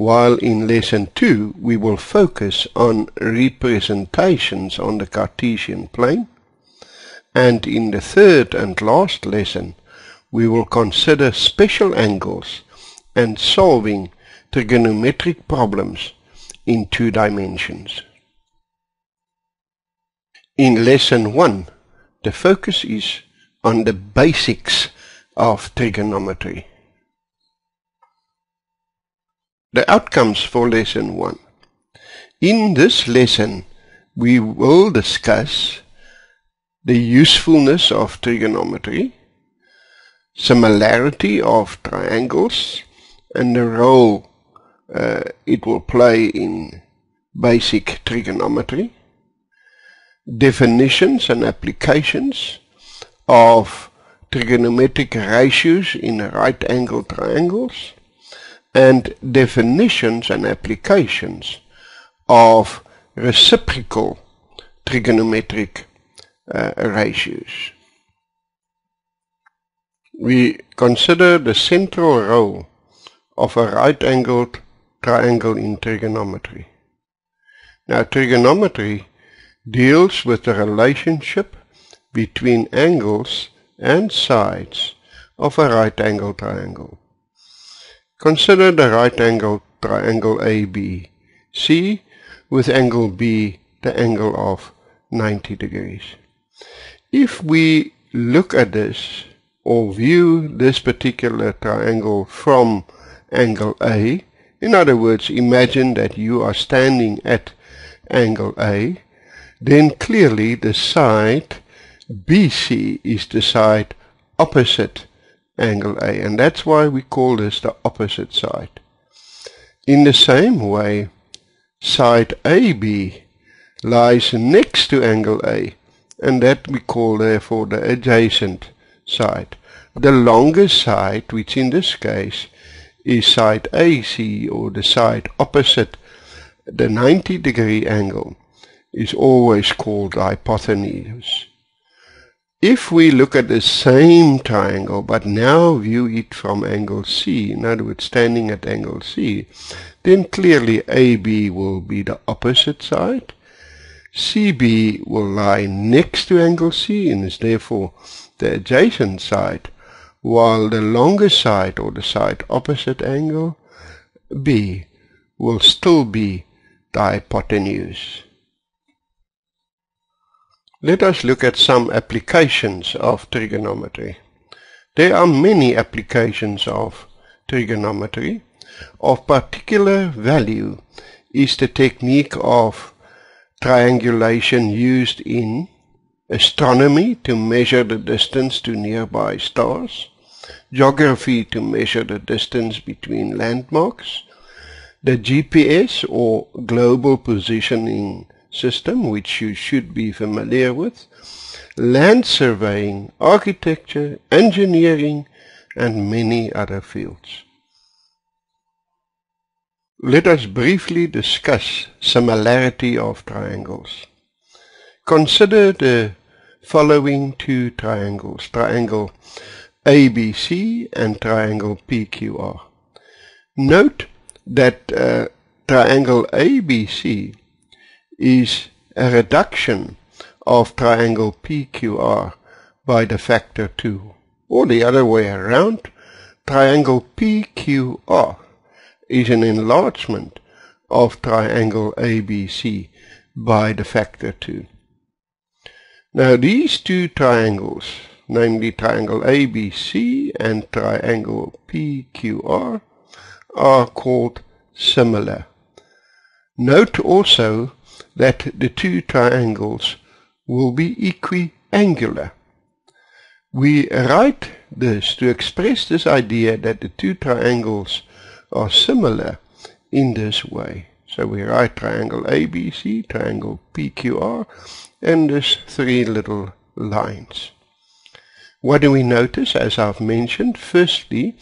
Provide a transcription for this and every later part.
while in lesson 2 we will focus on representations on the Cartesian plane, and in the third and last lesson we will consider special angles and solving trigonometric problems in 2 dimensions. In lesson 1, the focus is on the basics of trigonometry. The outcomes for lesson 1. In this lesson, we will discuss the usefulness of trigonometry, similarity of triangles, and the role it will play in basic trigonometry, definitions and applications of trigonometric ratios in right-angled triangles, and definitions and applications of reciprocal trigonometric ratios. We consider the central role of a right-angled triangle in trigonometry. Now, trigonometry deals with the relationship between angles and sides of a right-angled triangle. Consider the right-angled triangle ABC with angle B, the angle of 90 degrees. If we look at this or view this particular triangle from angle A, in other words, imagine that you are standing at angle A, then clearly the side BC is the side opposite angle A, and that's why we call this the opposite side. In the same way, side AB lies next to angle A, and that we call therefore the adjacent side. The longest side, which in this case is side AC, or the side opposite the 90-degree angle, is always called the hypotenuse. If we look at the same triangle but now view it from angle C, in other words standing at angle C, then clearly AB will be the opposite side, CB will lie next to angle C and is therefore the adjacent side, while the longest side, or the side opposite angle B, will still be the hypotenuse. Let us look at some applications of trigonometry. There are many applications of trigonometry. Of particular value is the technique of triangulation used in astronomy to measure the distance to nearby stars, geography to measure the distance between landmarks, the GPS or global positioning system, which you should be familiar with, land surveying, architecture, engineering, and many other fields. Let us briefly discuss similarity of triangles. Consider the following 2 triangles, triangle ABC and triangle PQR. Note that triangle ABC is a reduction of triangle PQR by the factor 2, or the other way around, triangle PQR is an enlargement of triangle ABC by the factor 2. Now these 2 triangles, namely triangle ABC and triangle PQR, are called similar. Note also that the 2 triangles will be equiangular. We write this to express this idea that the 2 triangles are similar in this way. So we write triangle ABC, triangle PQR, and there's 3 little lines. What do we notice? As I've mentioned, firstly,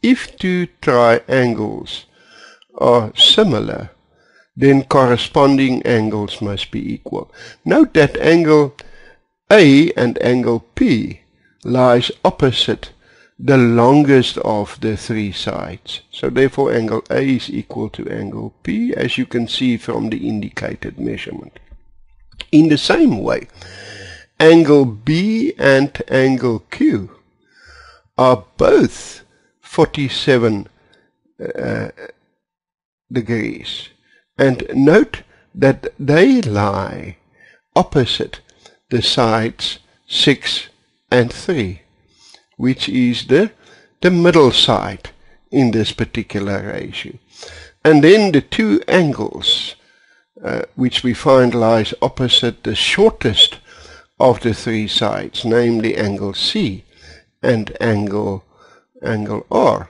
if 2 triangles are similar, then corresponding angles must be equal. Note that angle A and angle P lies opposite the longest of the three sides. So therefore angle A is equal to angle P, as you can see from the indicated measurement. In the same way, angle B and angle Q are both 47 degrees. And note that they lie opposite the sides 6 and 3, which is the middle side in this particular ratio. And then the two angles which we find lies opposite the shortest of the three sides, namely angle C and angle R,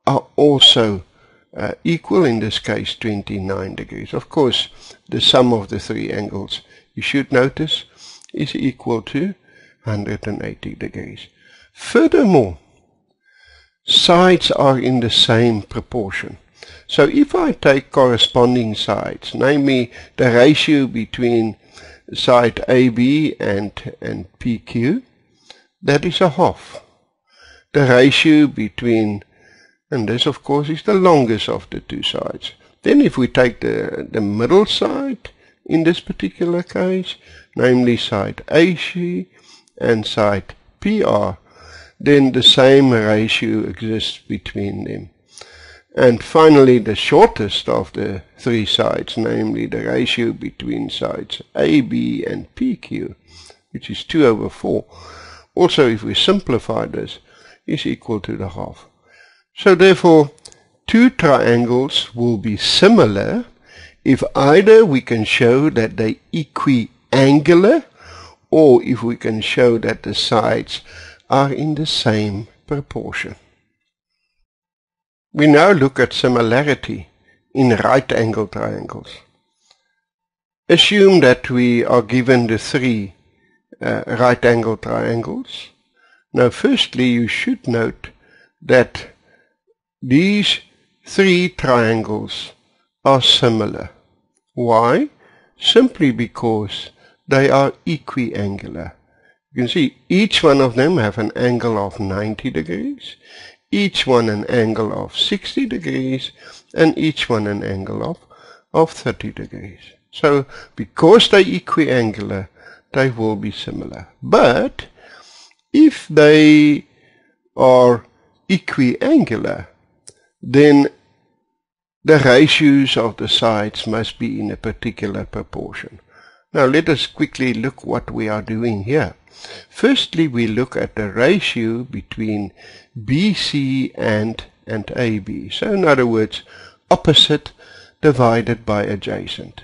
are also equal, in this case 29 degrees. Of course, the sum of the three angles, you should notice, is equal to 180 degrees. Furthermore, sides are in the same proportion. So if I take corresponding sides, namely the ratio between side AB and PQ, that is a half. The ratio between, and this of course is the longest of the two sides. Then if we take the middle side in this particular case, namely side AC and side PR, then the same ratio exists between them. And finally, the shortest of the three sides, namely the ratio between sides AB and PQ, which is 2/4, also if we simplify this, is equal to the half. So therefore, two triangles will be similar if either we can show that they equiangular, or if we can show that the sides are in the same proportion. We now look at similarity in right-angle triangles. Assume that we are given the three right-angle triangles. Now firstly, you should note that these three triangles are similar. Why? Simply because they are equiangular. You can see each one of them have an angle of 90 degrees, each one an angle of 60 degrees, and each one an angle of 30 degrees. So because they're equiangular, they will be similar. But if they are equiangular, then the ratios of the sides must be in a particular proportion. Now let us quickly look what we are doing here. Firstly, we look at the ratio between BC and AB. So in other words, opposite divided by adjacent.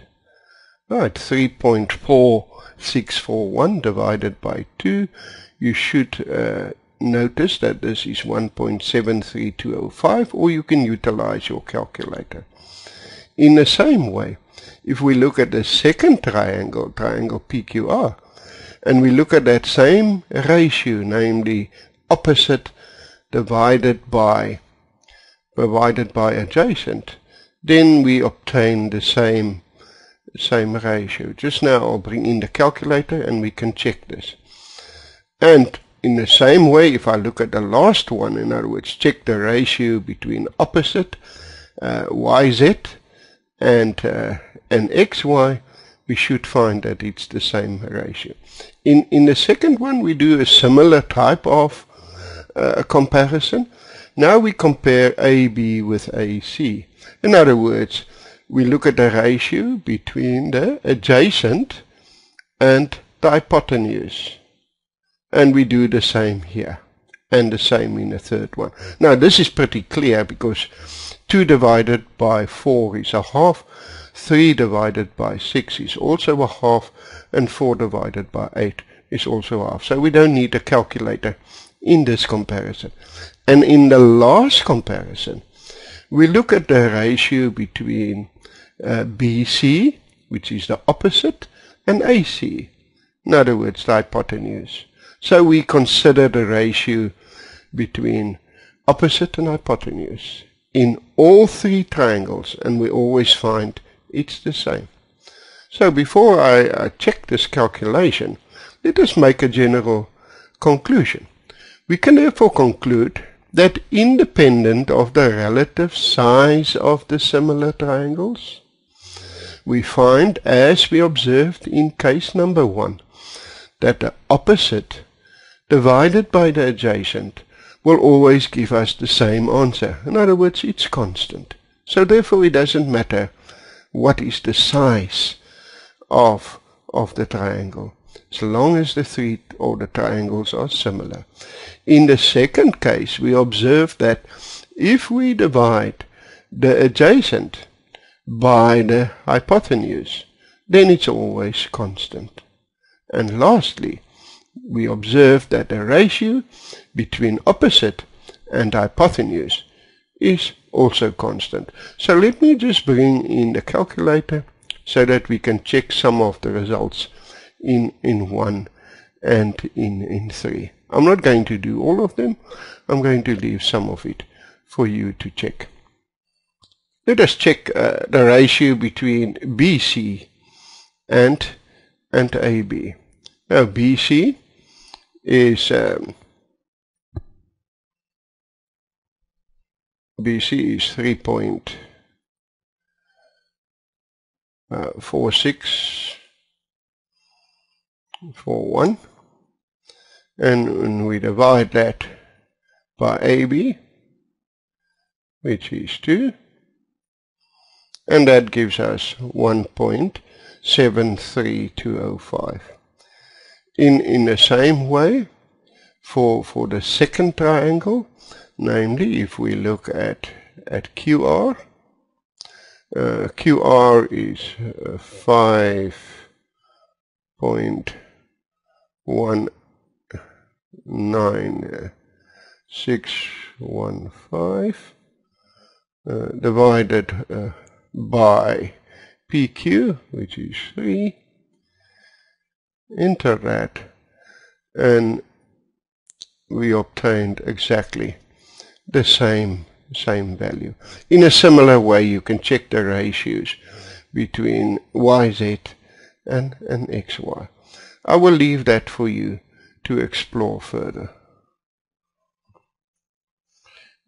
Right, 3.4641 divided by 2. You should notice that this is 1.73205, or you can utilize your calculator. In the same way, if we look at the second triangle, triangle PQR, and we look at that same ratio, namely opposite divided by adjacent, then we obtain the same ratio. Just now I'll bring in the calculator and we can check this. And in the same way, if I look at the last one, in other words, check the ratio between opposite YZ and XY, we should find that it's the same ratio. In the second one, we do a similar type of comparison. Now we compare AB with AC. In other words, we look at the ratio between the adjacent and the hypotenuse. And we do the same here, and the same in the third one. Now this is pretty clear because 2 divided by 4 is a half, 3 divided by 6 is also a half, and 4 divided by 8 is also a half. So we don't need a calculator in this comparison. And in the last comparison, we look at the ratio between BC, which is the opposite, and AC, in other words, the hypotenuse. So we consider the ratio between opposite and hypotenuse in all three triangles, and we always find it's the same. So before I check this calculation, let us make a general conclusion. We can therefore conclude that independent of the relative size of the similar triangles, we find, as we observed in case number 1, that the opposite divided by the adjacent will always give us the same answer. In other words, it's constant. So therefore it doesn't matter what is the size of the triangle, as long as the three or the triangles are similar. In the second case, we observe that if we divide the adjacent by the hypotenuse, then it's always constant. And lastly, we observe that the ratio between opposite and hypotenuse is also constant. So let me just bring in the calculator so that we can check some of the results in 1 and in 3. I'm not going to do all of them. I'm going to leave some of it for you to check. Let us check the ratio between BC and AB. Now BC is 3.4641, and we divide that by AB, which is 2, and that gives us 1.73205. In the same way, for the second triangle, namely if we look at QR, QR is 5.19615 divided by PQ, which is 3. Enter that, and we obtained exactly the same value. In a similar way, you can check the ratios between YZ and XY. I will leave that for you to explore further.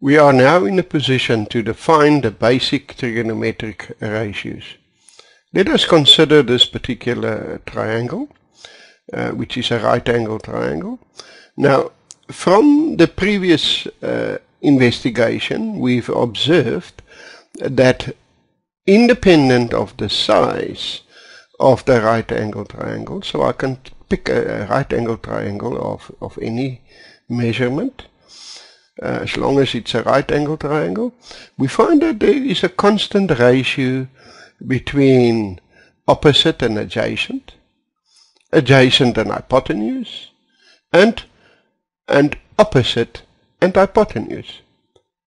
We are now in a position to define the basic trigonometric ratios. Let us consider this particular triangle, which is a right angle triangle. Now, from the previous investigation, we've observed that independent of the size of the right angle triangle, so I can pick a right angle triangle of any measurement, as long as it's a right angle triangle, we find that there is a constant ratio between opposite and adjacent, adjacent and hypotenuse, and opposite and hypotenuse.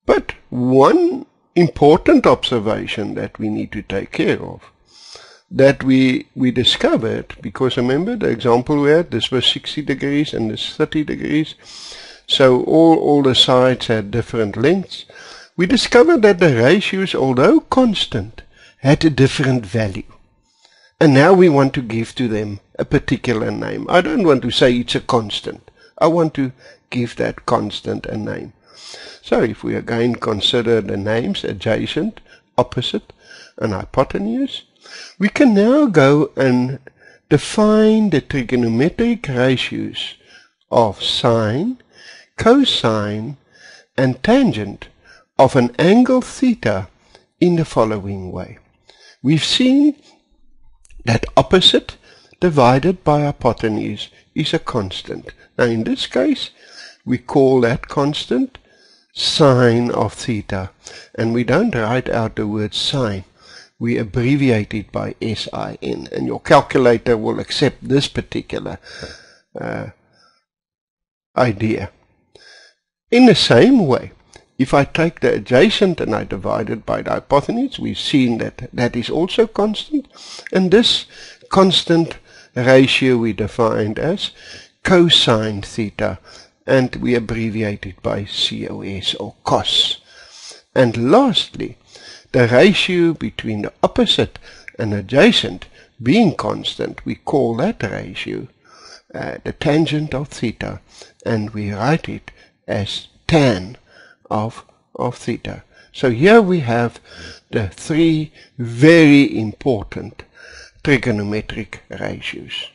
But one important observation that we need to take care of, that we discovered, because remember the example we had, this was 60 degrees and this 30 degrees, so all the sides had different lengths. We discovered that the ratios, although constant, had a different value. And now we want to give to them a particular name. I don't want to say it's a constant. I want to give that constant a name. So if we again consider the names adjacent, opposite, and hypotenuse, we can now go and define the trigonometric ratios of sine, cosine, and tangent of an angle theta in the following way. We've seen that opposite divided by hypotenuse is a constant. Now in this case, we call that constant sine of theta, and we don't write out the word sine. We abbreviate it by SIN, and your calculator will accept this particular idea. In the same way, if I take the adjacent and I divide it by the hypotenuse, we've seen that that is also constant, and this constant ratio we defined as cosine theta, and we abbreviate it by COS or cos. And lastly, the ratio between the opposite and adjacent being constant, we call that ratio the tangent of theta, and we write it as tan of theta. So here we have the three very important trigonometric ratios.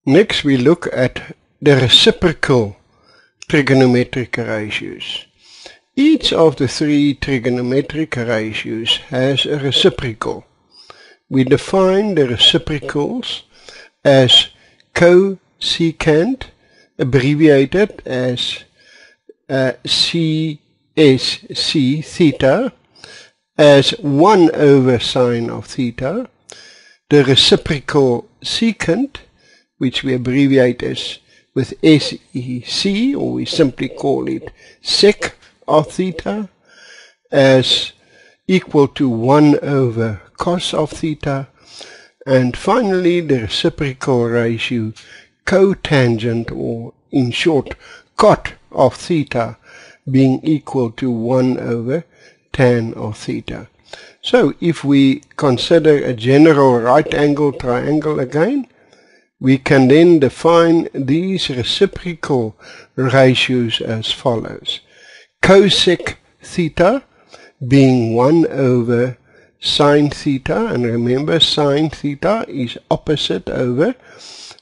Next we look at the reciprocal trigonometric ratios. Each of the three trigonometric ratios has a reciprocal. We define the reciprocals as cosecant, abbreviated as CSC theta, as 1 over sine of theta, the reciprocal secant, which we abbreviate as with SEC, or we simply call it sec of theta, as equal to 1 over cos of theta, and finally the reciprocal ratio cotangent, or in short cot of theta, being equal to 1 over tan of theta. So if we consider a general right angle triangle again, we can then define these reciprocal ratios as follows. Cosec theta being 1 over sine theta, and remember sine theta is opposite over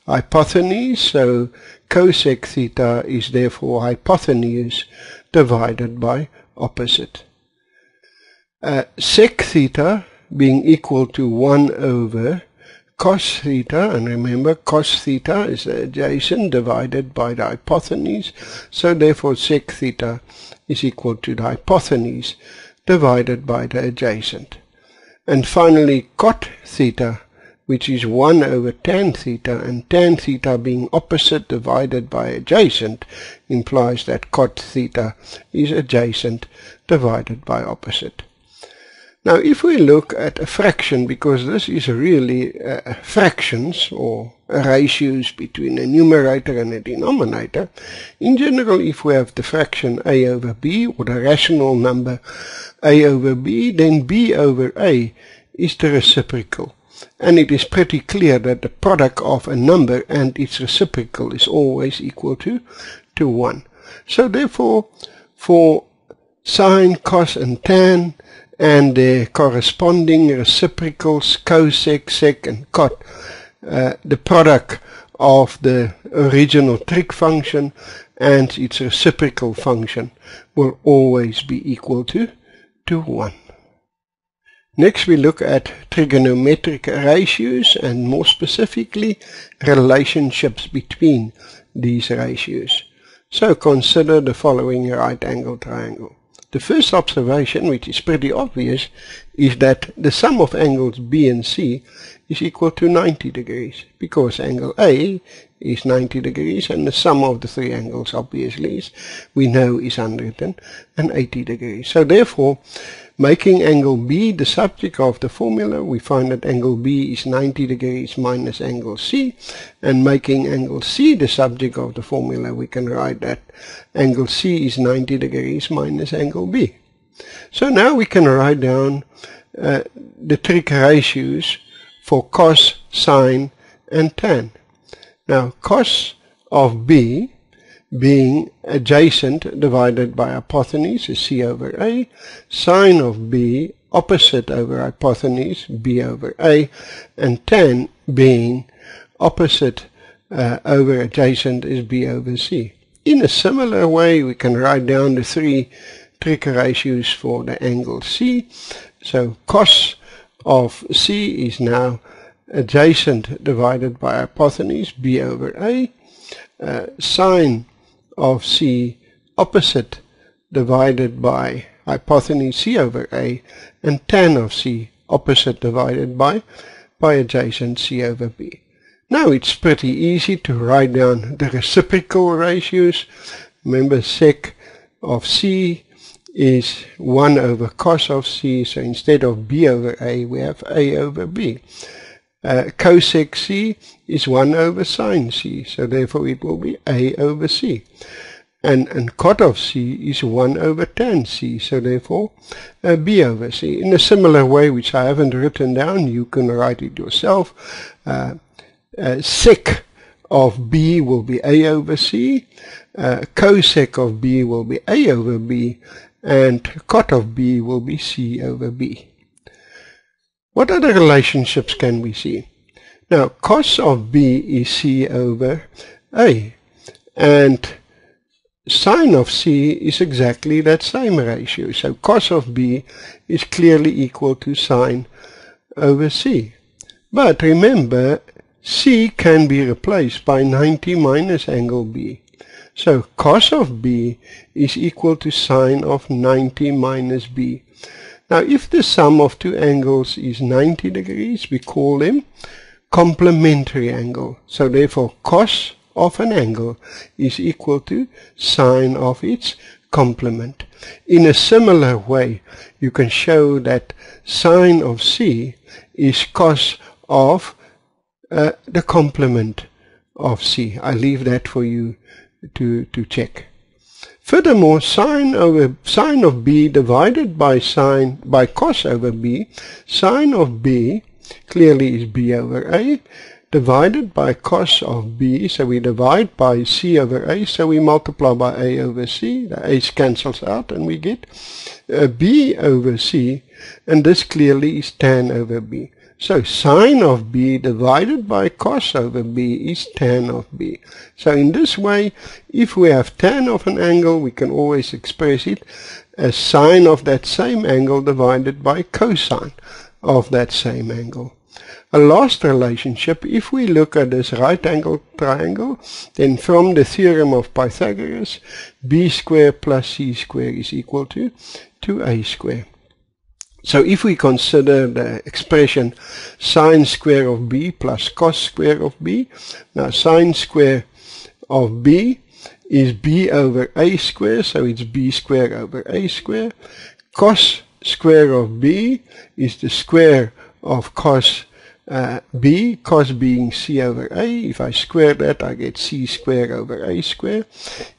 hypotenuse, so cosec theta is therefore hypotenuse divided by opposite. Sec theta being equal to 1 over cos theta, and remember cos theta is the adjacent divided by the hypotenuse, so therefore sec theta is equal to the hypotenuse divided by the adjacent. And finally cot theta, which is 1 over tan theta, and tan theta being opposite divided by adjacent implies that cot theta is adjacent divided by opposite. Now if we look at a fraction, because this is really fractions or ratios between a numerator and a denominator, in general if we have the fraction a over b, or the rational number a over b, then b over a is the reciprocal. And it is pretty clear that the product of a number and its reciprocal is always equal to 1. So therefore for sine, cos and tan and their corresponding reciprocals cosec, sec and cot, the product of the original trig function and its reciprocal function will always be equal to 1. Next we look at trigonometric ratios, and more specifically relationships between these ratios. So consider the following right angle triangle. The first observation, which is pretty obvious, is that the sum of angles B and C is equal to 90 degrees, because angle A is 90 degrees and the sum of the three angles obviously we know is 180 degrees. So therefore, making angle B the subject of the formula, we find that angle B is 90 degrees minus angle C, and making angle C the subject of the formula, we can write that angle C is 90 degrees minus angle B. So now we can write down the trig ratios for cos, sine and tan. Now cos of B being adjacent divided by hypotenuse is C over A, sine of B opposite over hypotenuse, B over A, and tan being opposite over adjacent is B over C. In a similar way we can write down the three trig ratios for the angle C. So cos of C is now adjacent divided by hypotenuse, B over A, sine of C opposite divided by hypotenuse, C over A, and tan of C opposite divided by adjacent, C over B. Now it's pretty easy to write down the reciprocal ratios. Remember sec of C is 1 over cos of C, so instead of B over A we have A over B. Cosec C is 1 over sine C, so therefore it will be A over C. And cot of C is 1 over tan C, so therefore B over C. In a similar way, which I haven't written down, you can write it yourself. Sec of B will be A over C, cosec of B will be A over B, and cot of B will be C over B. What other relationships can we see? Now, cos of B is C over A, and sine of C is exactly that same ratio. So cos of B is clearly equal to sine over C. But remember, C can be replaced by 90 minus angle B. So cos of B is equal to sine of 90 minus B. Now if the sum of two angles is 90 degrees, we call them complementary angle. So therefore cos of an angle is equal to sine of its complement. In a similar way, you can show that sine of C is cos of the complement of C. I leave that for you to check. Furthermore, sine of B divided by cos over B, sine of B clearly is B over A, divided by cos of B, so we divide by C over A, so we multiply by A over C, the A's cancels out and we get B over C, and this clearly is tan over B. So sine of B divided by cos over B is tan of B. So in this way, if we have tan of an angle, we can always express it as sine of that same angle divided by cosine of that same angle. A last relationship, if we look at this right angle triangle, then from the theorem of Pythagoras, b squared plus c squared is equal to 2a squared. So if we consider the expression sine square of b plus cos square of b, now sine square of b is b over a square, so it's b square over a square. Cos square of b is the square of cos b, cos being c over a. If I square that, I get c square over a square.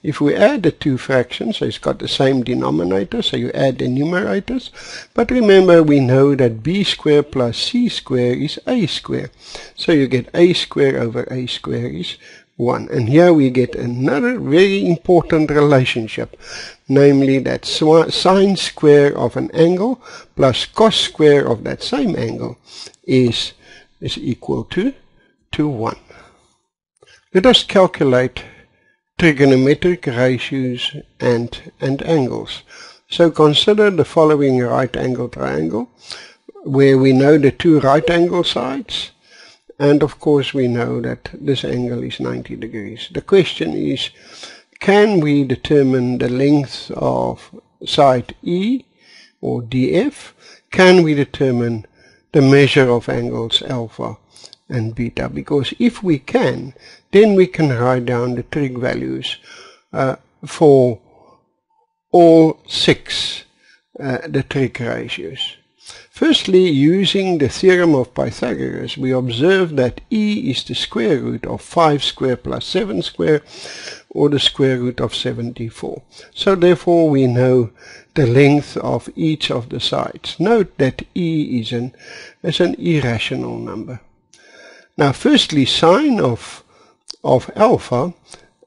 If we add the two fractions, so it's got the same denominator, so you add the numerators. But remember, we know that b square plus c square is a square. So you get a square over a square is 1. And here we get another very important relationship, namely that sine square of an angle plus cos square of that same angle is equal to 1. Let us calculate trigonometric ratios and angles. So consider the following right angle triangle, where we know the two right angle sides, and of course we know that this angle is 90 degrees. The question is, can we determine the length of side E or DF? Can we determine the measure of angles alpha and beta? Because if we can, then we can write down the trig values for all 6 the trig ratios. Firstly, using the theorem of Pythagoras, we observe that E is the square root of 5 squared plus 7 squared, or the square root of 74. So therefore we know the length of each of the sides. Note that E is an irrational number. Now firstly, sine of alpha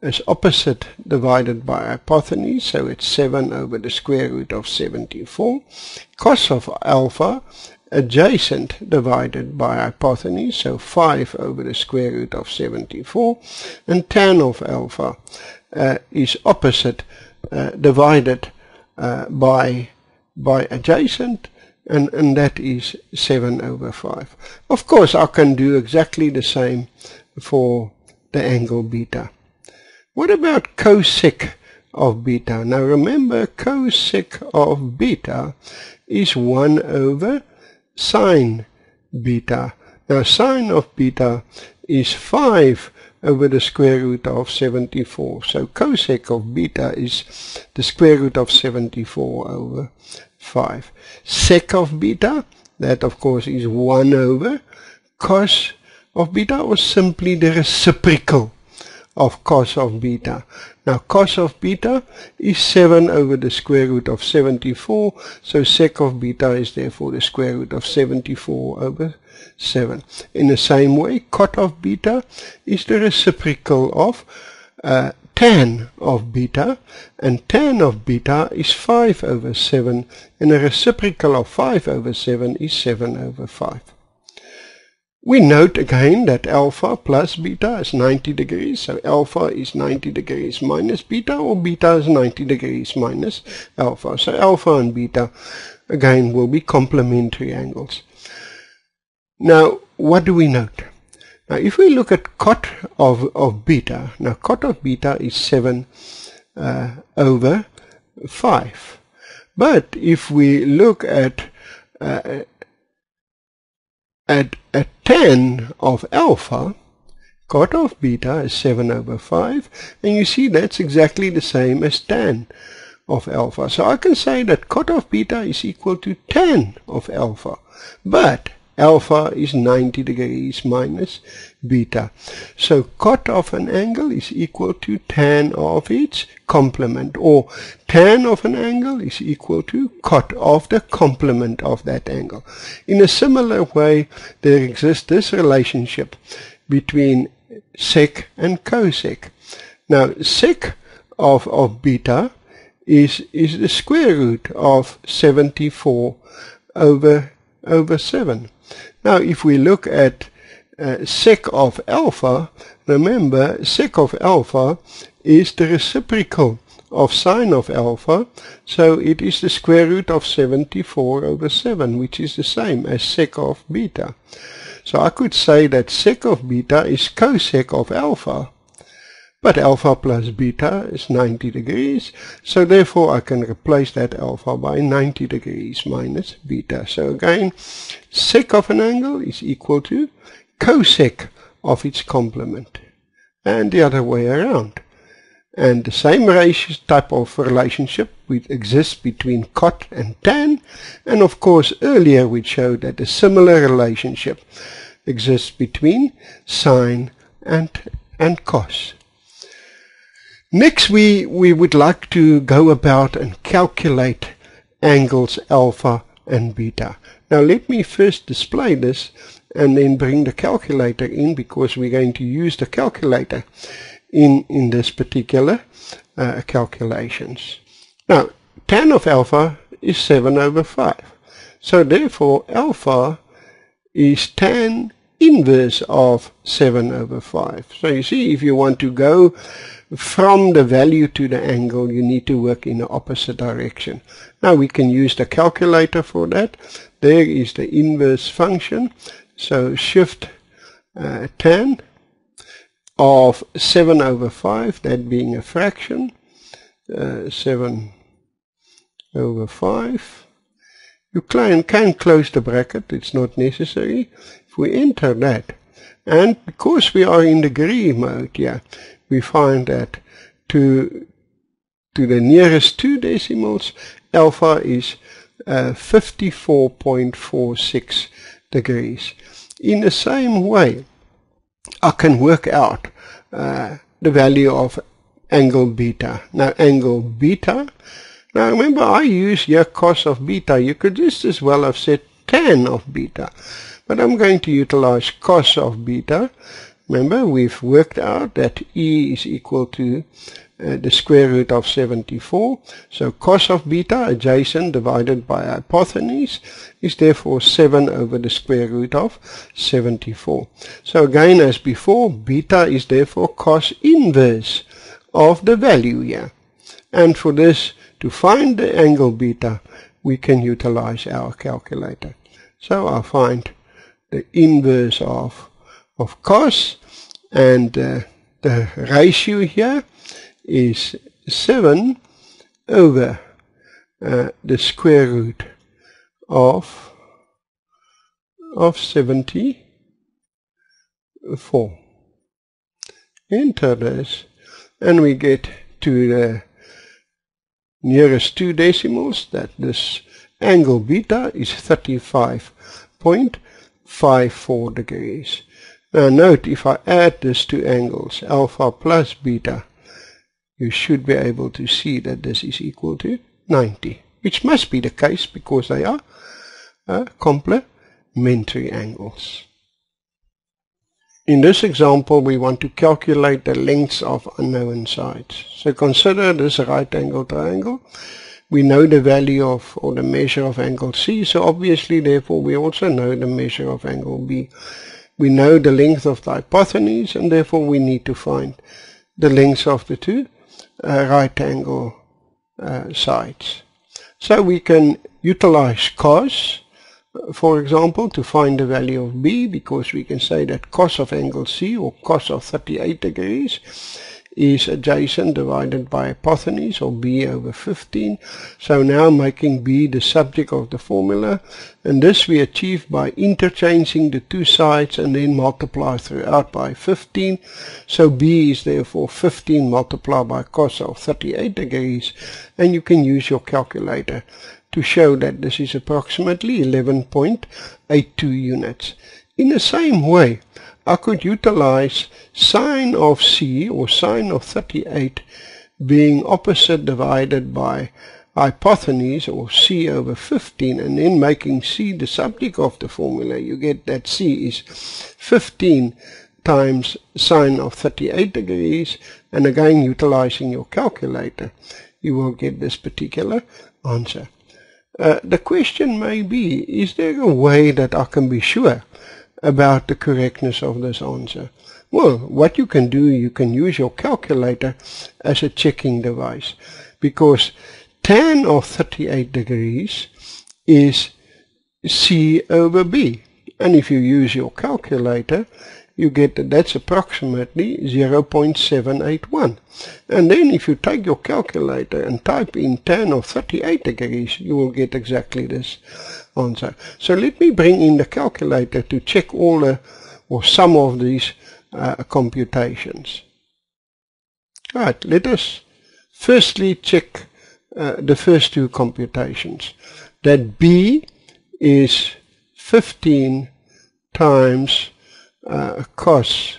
is opposite divided by hypotenuse, so it's 7 over the square root of 74. Cos of alpha, adjacent divided by hypotenuse, so 5 over the square root of 74. And tan of alpha is opposite divided by adjacent, and that is 7 over 5. Of course, I can do exactly the same for the angle beta. What about cosec of beta? Now remember, cosec of beta is 1 over sine beta. Now sine of beta is 5 over the square root of 74. So cosec of beta is the square root of 74 over 5. Sec of beta, that of course is 1 over cos of beta, or simply the reciprocal of cos of beta. Now cos of beta is 7 over the square root of 74, so sec of beta is therefore the square root of 74 over 7. In the same way, cot of beta is the reciprocal of tan of beta, and tan of beta is 5 over 7, and the reciprocal of 5 over 7 is 7 over 5. We note again that alpha plus beta is 90 degrees, so alpha is 90 degrees minus beta, or beta is 90 degrees minus alpha. So alpha and beta again will be complementary angles. Now, what do we note? Now, if we look at cot of beta, now cot of beta is 7 over 5. But if we look at tan of alpha, cot of beta is 7 over 5, and you see that's exactly the same as tan of alpha. So I can say that cot of beta is equal to tan of alpha, but alpha is 90 degrees minus beta. So cot of an angle is equal to tan of its complement, or tan of an angle is equal to cot of the complement of that angle. In a similar way, there exists this relationship between sec and cosec. Now, sec of beta is the square root of 74 over 7. Now, if we look at sec of alpha, remember, sec of alpha is the reciprocal of sine of alpha, so it is the square root of 74 over 7, which is the same as sec of beta. So I could say that sec of beta is cosec of alpha, but alpha plus beta is 90 degrees, so therefore I can replace that alpha by 90 degrees minus beta. So again, sec of an angle is equal to cosec of its complement, and the other way around. And the same ratio type of relationship which exists between cot and tan, and of course earlier we showed that a similar relationship exists between sine and cos. Next, we would like to go about and calculate angles alpha and beta. Now let me first display this and then bring the calculator in, because we're going to use the calculator in this particular calculations. Now, tan of alpha is 7 over 5. So therefore alpha is tan inverse of 7 over 5. So you see, if you want to go from the value to the angle, you need to work in the opposite direction. Now we can use the calculator for that. There is the inverse function. So shift tan of 7 over 5, that being a fraction, 7 over 5. You can close the bracket, it's not necessary. If we enter that, and because we are in degree mode here, we find that to the nearest 2 decimals, alpha is 54.46 degrees. In the same way, I can work out the value of angle beta. Now angle beta, now remember I use here cos of beta. You could just as well have said tan of beta, but I'm going to utilize cos of beta. Remember, we've worked out that E is equal to the square root of 74. So cos of beta, adjacent divided by hypotenuse, is therefore 7 over the square root of 74. So again, as before, beta is therefore cos inverse of the value here. And for this, to find the angle beta, we can utilize our calculator. So I find the inverse of cos, and the ratio here is 7 over the square root of 74. Enter this, and we get to the nearest 2 decimals that this angle beta is 35.54 degrees. Now note, if I add these two angles, alpha plus beta, you should be able to see that this is equal to 90, which must be the case because they are complementary angles. In this example, we want to calculate the lengths of unknown sides. So consider this right angle triangle. We know the value of, or the measure of angle C, so obviously therefore we also know the measure of angle B. We know the length of the hypotenuse, and therefore we need to find the lengths of the two right angle sides. So we can utilize cos, for example, to find the value of B, because we can say that cos of angle C, or cos of 38 degrees, is adjacent divided by hypotenuse, or B over 15. So now making B the subject of the formula, and this we achieve by interchanging the two sides and then multiply throughout by 15. So B is therefore 15 multiplied by cos of 38 degrees, and you can use your calculator to show that this is approximately 11.82 units. In the same way, I could utilize sine of C, or sine of 38, being opposite divided by hypotenuse, or C over 15, and then making C the subject of the formula. You get that C is 15 times sine of 38 degrees, and again utilizing your calculator, you will get this particular answer. The question may be, is there a way that I can be sure about the correctness of this answer? Well, what you can do, you can use your calculator as a checking device, because tan of 38 degrees is C over B, and if you use your calculator, you get that that's approximately 0.781. And then if you take your calculator and type in tan of 38 degrees, you will get exactly this answer. So let me bring in the calculator to check all the, or some of these computations. Right, let us firstly check the first two computations. That B is 15 times cos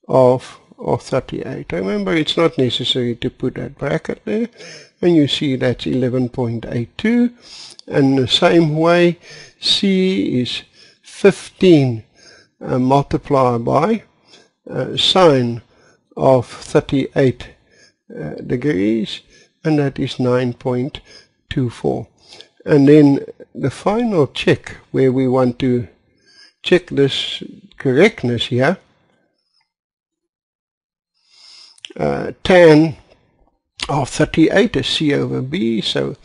of 38. Remember, it's not necessary to put that bracket there, and you see that's 11.82. And the same way, C is 15 multiplied by sine of 38 degrees, and that is 9.24. And then the final check, where we want to check this correctness here, tan of 38 is C over B. So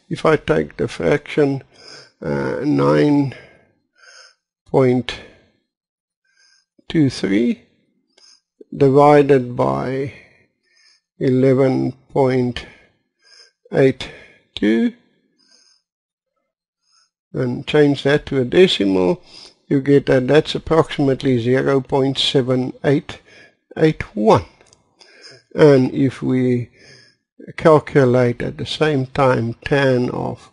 if I take the fraction 9.23 divided by 11.82 and change that to a decimal, you get that that's approximately 0.7881. And if we calculate at the same time tan of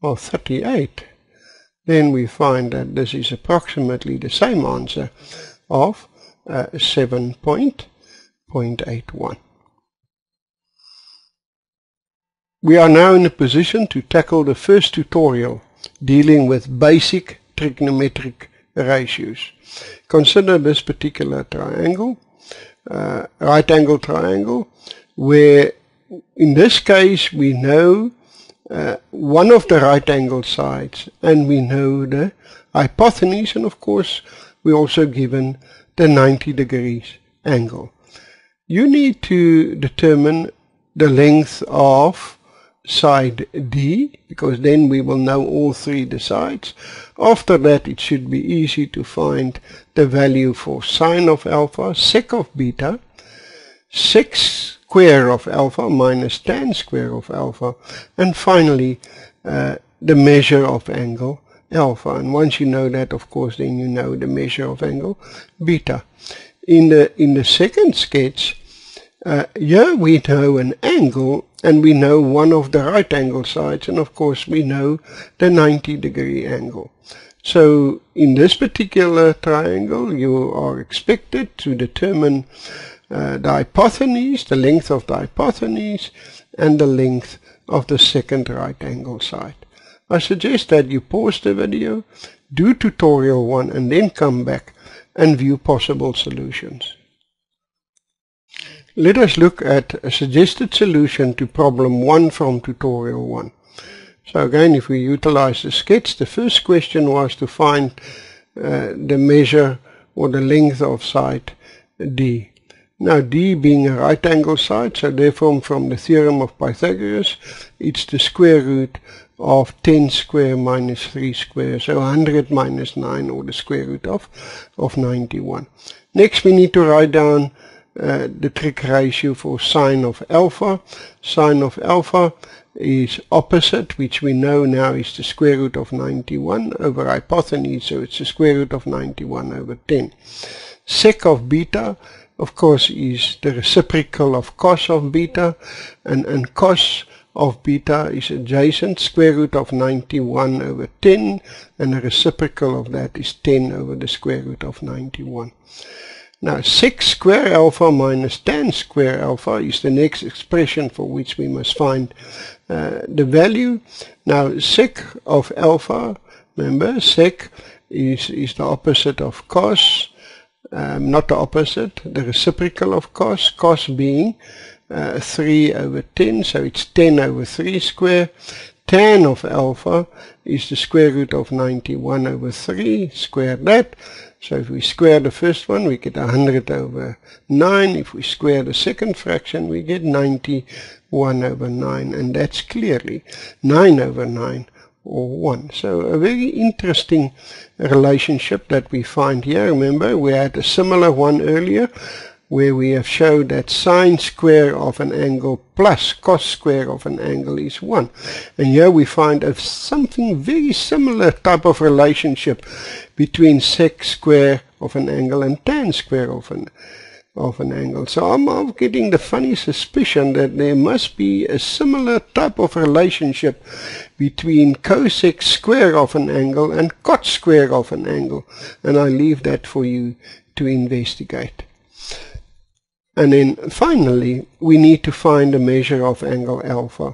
38, then we find that this is approximately the same answer of 7.81. We are now in a position to tackle the first tutorial dealing with basic trigonometric ratios. Consider this particular triangle, right angle triangle, where in this case we know one of the right angle sides and we know the hypotenuse, and of course we're also given the 90 degrees angle. You need to determine the length of side D, because then we will know all three the sides. After that, it should be easy to find the value for sine of alpha, sec of beta, sec square of alpha minus tan square of alpha, and finally the measure of angle alpha. And once you know that, of course, then you know the measure of angle beta. In the second sketch, Here we know an angle, and we know one of the right angle sides, and of course we know the 90-degree angle. So in this particular triangle, you are expected to determine the hypotenuse, the length of the hypotenuse, and the length of the second right angle side. I suggest that you pause the video, do tutorial 1, and then come back and view possible solutions. Let us look at a suggested solution to problem 1 from tutorial 1. So again, if we utilize the sketch, the first question was to find the measure or the length of side D. Now D being a right angle side, so therefore from the theorem of Pythagoras, it's the square root of 10 square minus 3 square, so 100 minus 9, or the square root of 91. Next we need to write down the trig ratio for sine of alpha. Sine of alpha is opposite, which we know now is the square root of 91 over hypotenuse, so it's the square root of 91 over 10. Sec of beta, of course, is the reciprocal of cos of beta, and cos of beta is adjacent, square root of 91 over 10, and the reciprocal of that is 10 over the square root of 91. Now sec square alpha minus tan square alpha is the next expression for which we must find the value. Now sec of alpha, remember sec is the opposite of cos, not the opposite, the reciprocal of cos, cos being 3 over 10, so it's 10 over 3 square. Tan of alpha is the square root of 91 over 3, square that. So if we square the first one, we get 100 over 9. If we square the second fraction, we get 91 over 9. And that's clearly 9 over 9, or 1. So a very interesting relationship that we find here. Remember, we had a similar one earlier, where we have showed that sine square of an angle plus cos square of an angle is 1. And here we find something very similar type of relationship between sec square of an angle and tan square of an angle. So I'm getting the funny suspicion that there must be a similar type of relationship between cosec square of an angle and cot square of an angle. And I leave that for you to investigate. And then finally, we need to find the measure of angle alpha.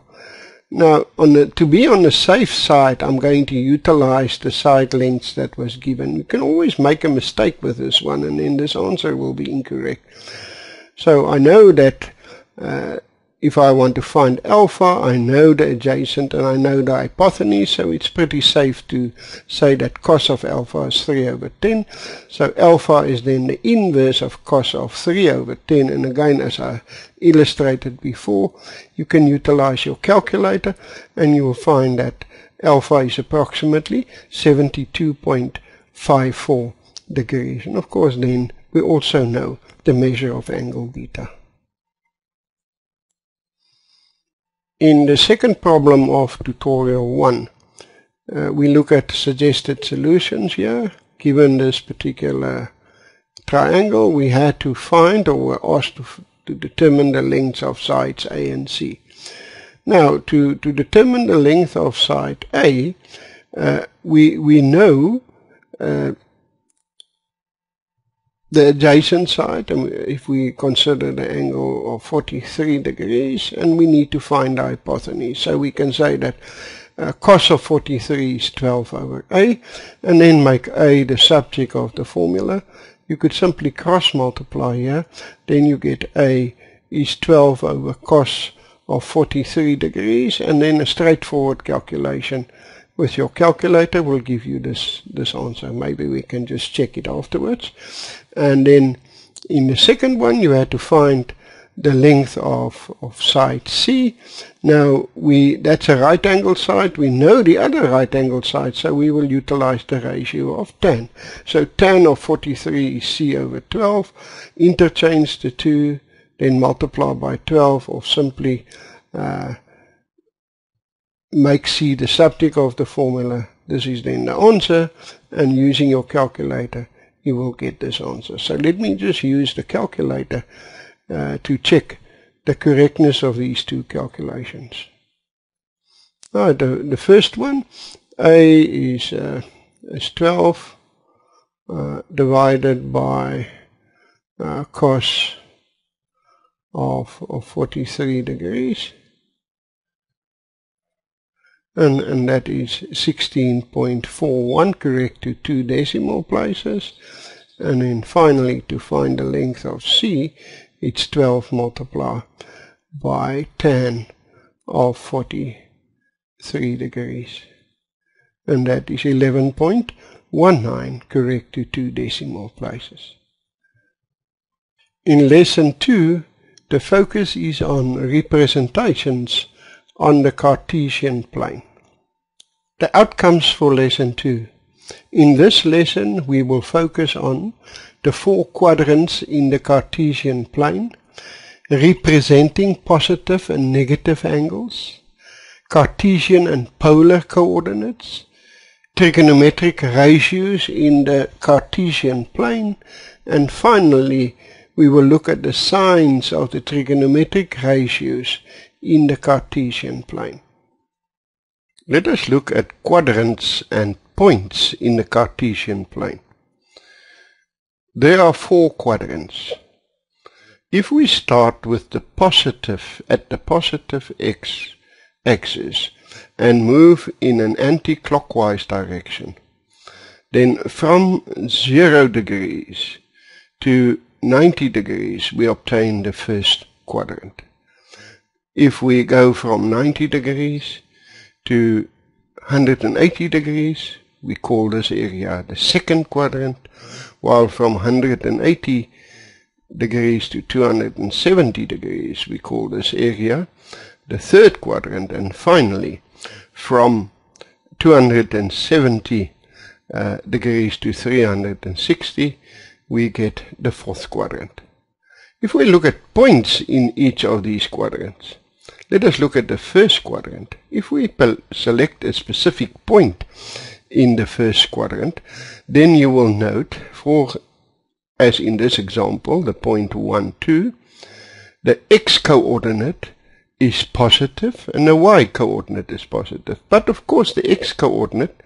Now, to be on the safe side, I'm going to utilize the side lengths that was given. You can always make a mistake with this one, and then this answer will be incorrect. So I know that if I want to find alpha, I know the adjacent and I know the hypotenuse, so it's pretty safe to say that cos of alpha is 3 over 10. So alpha is then the inverse of cos of 3 over 10. And again, as I illustrated before, you can utilize your calculator and you will find that alpha is approximately 72.54 degrees. And of course then we also know the measure of angle beta. In the second problem of tutorial 1, we look at suggested solutions here. Given this particular triangle, we had to find, or were asked to determine the lengths of sides A and C. Now, to determine the length of side A, we know the adjacent side, and if we consider the angle of 43 degrees, and we need to find the hypotenuse. So we can say that cos of 43 is 12 over A, and then make A the subject of the formula. You could simply cross multiply here, then you get A is 12 over cos of 43 degrees, and then a straightforward calculation with your calculator will give you this answer. Maybe we can just check it afterwards. And then in the second one, you had to find the length of side C. Now that's a right angle side. We know the other right angle side, so we will utilize the ratio of tan. So tan of 43 is C over 12. Interchange the two, then multiply by 12, or simply make C the subject of the formula. This is then the answer, and using your calculator you will get this answer. So let me just use the calculator to check the correctness of these two calculations. The first one, A is 12 divided by cos of 43 degrees, and that is 16.41, correct to 2 decimal places. And then finally, to find the length of C, it's 12 multiplied by tan of 43 degrees, and that is 11.19, correct to 2 decimal places. In lesson 2, the focus is on representations on the Cartesian plane. The outcomes for lesson 2. In this lesson, we will focus on the 4 quadrants in the Cartesian plane, representing positive and negative angles, Cartesian and polar coordinates, trigonometric ratios in the Cartesian plane, and finally, we will look at the signs of the trigonometric ratios in the Cartesian plane. Let us look at quadrants and points in the Cartesian plane. There are 4 quadrants. If we start with the positive at the positive x-axis and move in an anti-clockwise direction, then from 0 degrees to 90 degrees we obtain the first quadrant. If we go from 90 degrees to 180 degrees, we call this area the second quadrant, while from 180 degrees to 270 degrees, we call this area the third quadrant, and finally from 270 degrees to 360, we get the fourth quadrant. If we look at points in each of these quadrants, let us look at the first quadrant. If we select a specific point in the first quadrant, then you will note, as in this example, the point 1, 2, the x-coordinate is positive and the y-coordinate is positive. But of course the x-coordinate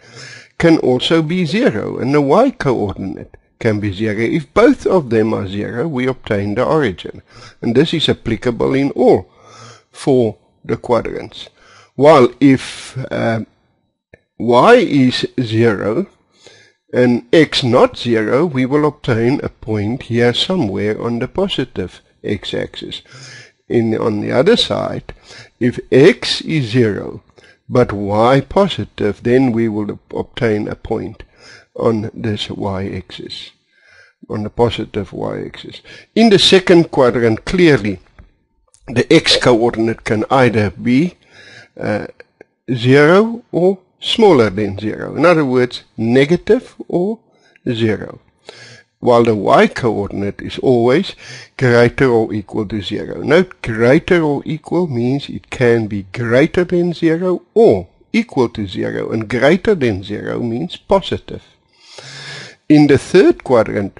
can also be 0 and the y-coordinate can be 0. If both of them are 0, we obtain the origin. And this is applicable in all 4 the quadrants. While if y is 0 and x not 0, we will obtain a point here somewhere on the positive x-axis. On the other side, if x is 0 but y positive, then we will obtain a point on this y-axis, on the positive y-axis. In the second quadrant, clearly the x-coordinate can either be 0 or smaller than 0. In other words, negative or 0. While the y-coordinate is always greater or equal to 0. Note, greater or equal means it can be greater than 0 or equal to 0, and greater than 0 means positive. In the third quadrant,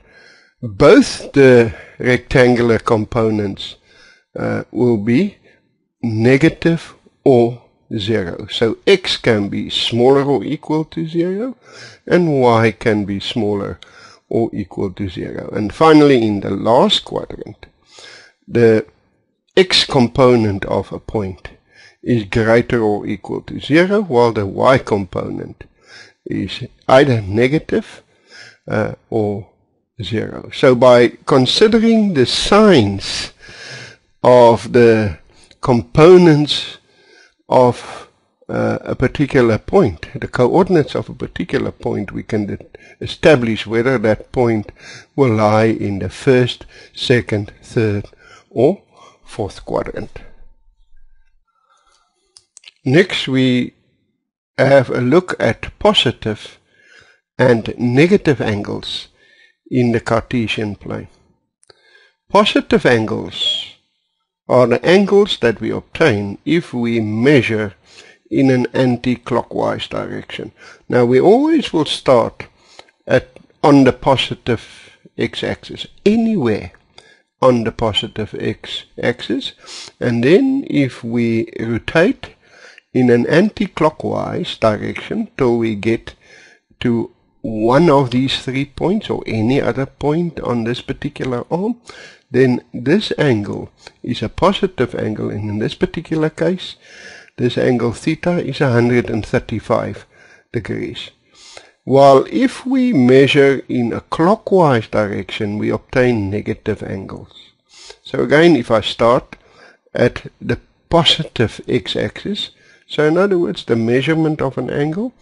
both the rectangular components will be negative or 0. So x can be smaller or equal to 0, and y can be smaller or equal to 0. And finally, in the last quadrant, the x component of a point is greater or equal to 0, while the y component is either negative or 0. So by considering the signs of the components of a particular point, the coordinates of a particular point, we can establish whether that point will lie in the first, second, third, or fourth quadrant. Next, we have a look at positive and negative angles in the Cartesian plane. Positive angles are the angles that we obtain if we measure in an anti-clockwise direction. Now we always will start on the positive x-axis, anywhere on the positive x-axis, and then if we rotate in an anti-clockwise direction till we get to one of these 3 points or any other point on this particular arm, then this angle is a positive angle, and in this particular case this angle theta is 135 degrees. While if we measure in a clockwise direction, we obtain negative angles. So again, if I start at the positive x-axis, so in other words, the measurement of an angle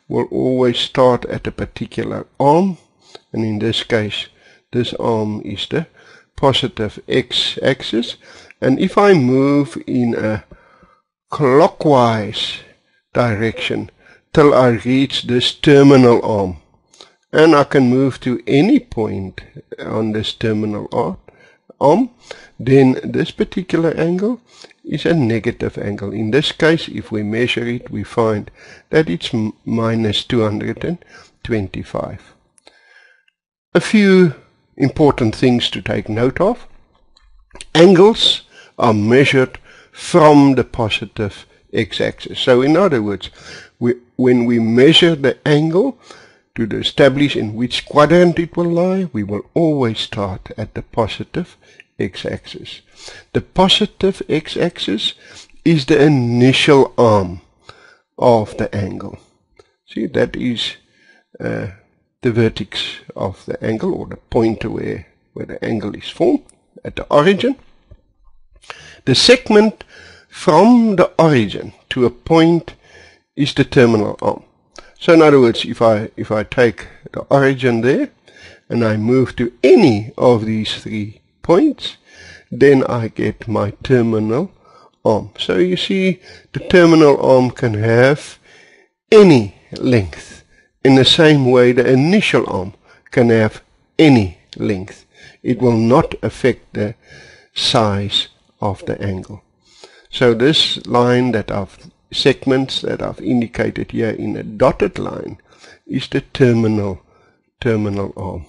will always start at a particular arm, and in this case, this arm is the positive x-axis. And if I move in a clockwise direction till I reach this terminal arm, and I can move to any point on this terminal arm, then this particular angle is a negative angle. In this case, if we measure it, we find that it's minus 225. A few important things to take note of. Angles are measured from the positive x-axis. So in other words, when we measure the angle to establish in which quadrant it will lie, we will always start at the positive x-axis. The positive x-axis is the initial arm of the angle. See, that is the vertex of the angle, or the point where the angle is formed at the origin. The segment from the origin to a point is the terminal arm. So in other words, if I take the origin there and I move to any of these 3 points, then I get my terminal arm. So you see, the terminal arm can have any length. In the same way, the initial arm can have any length. It will not affect the size of the angle. So this line segments that I've indicated here in a dotted line is the terminal arm.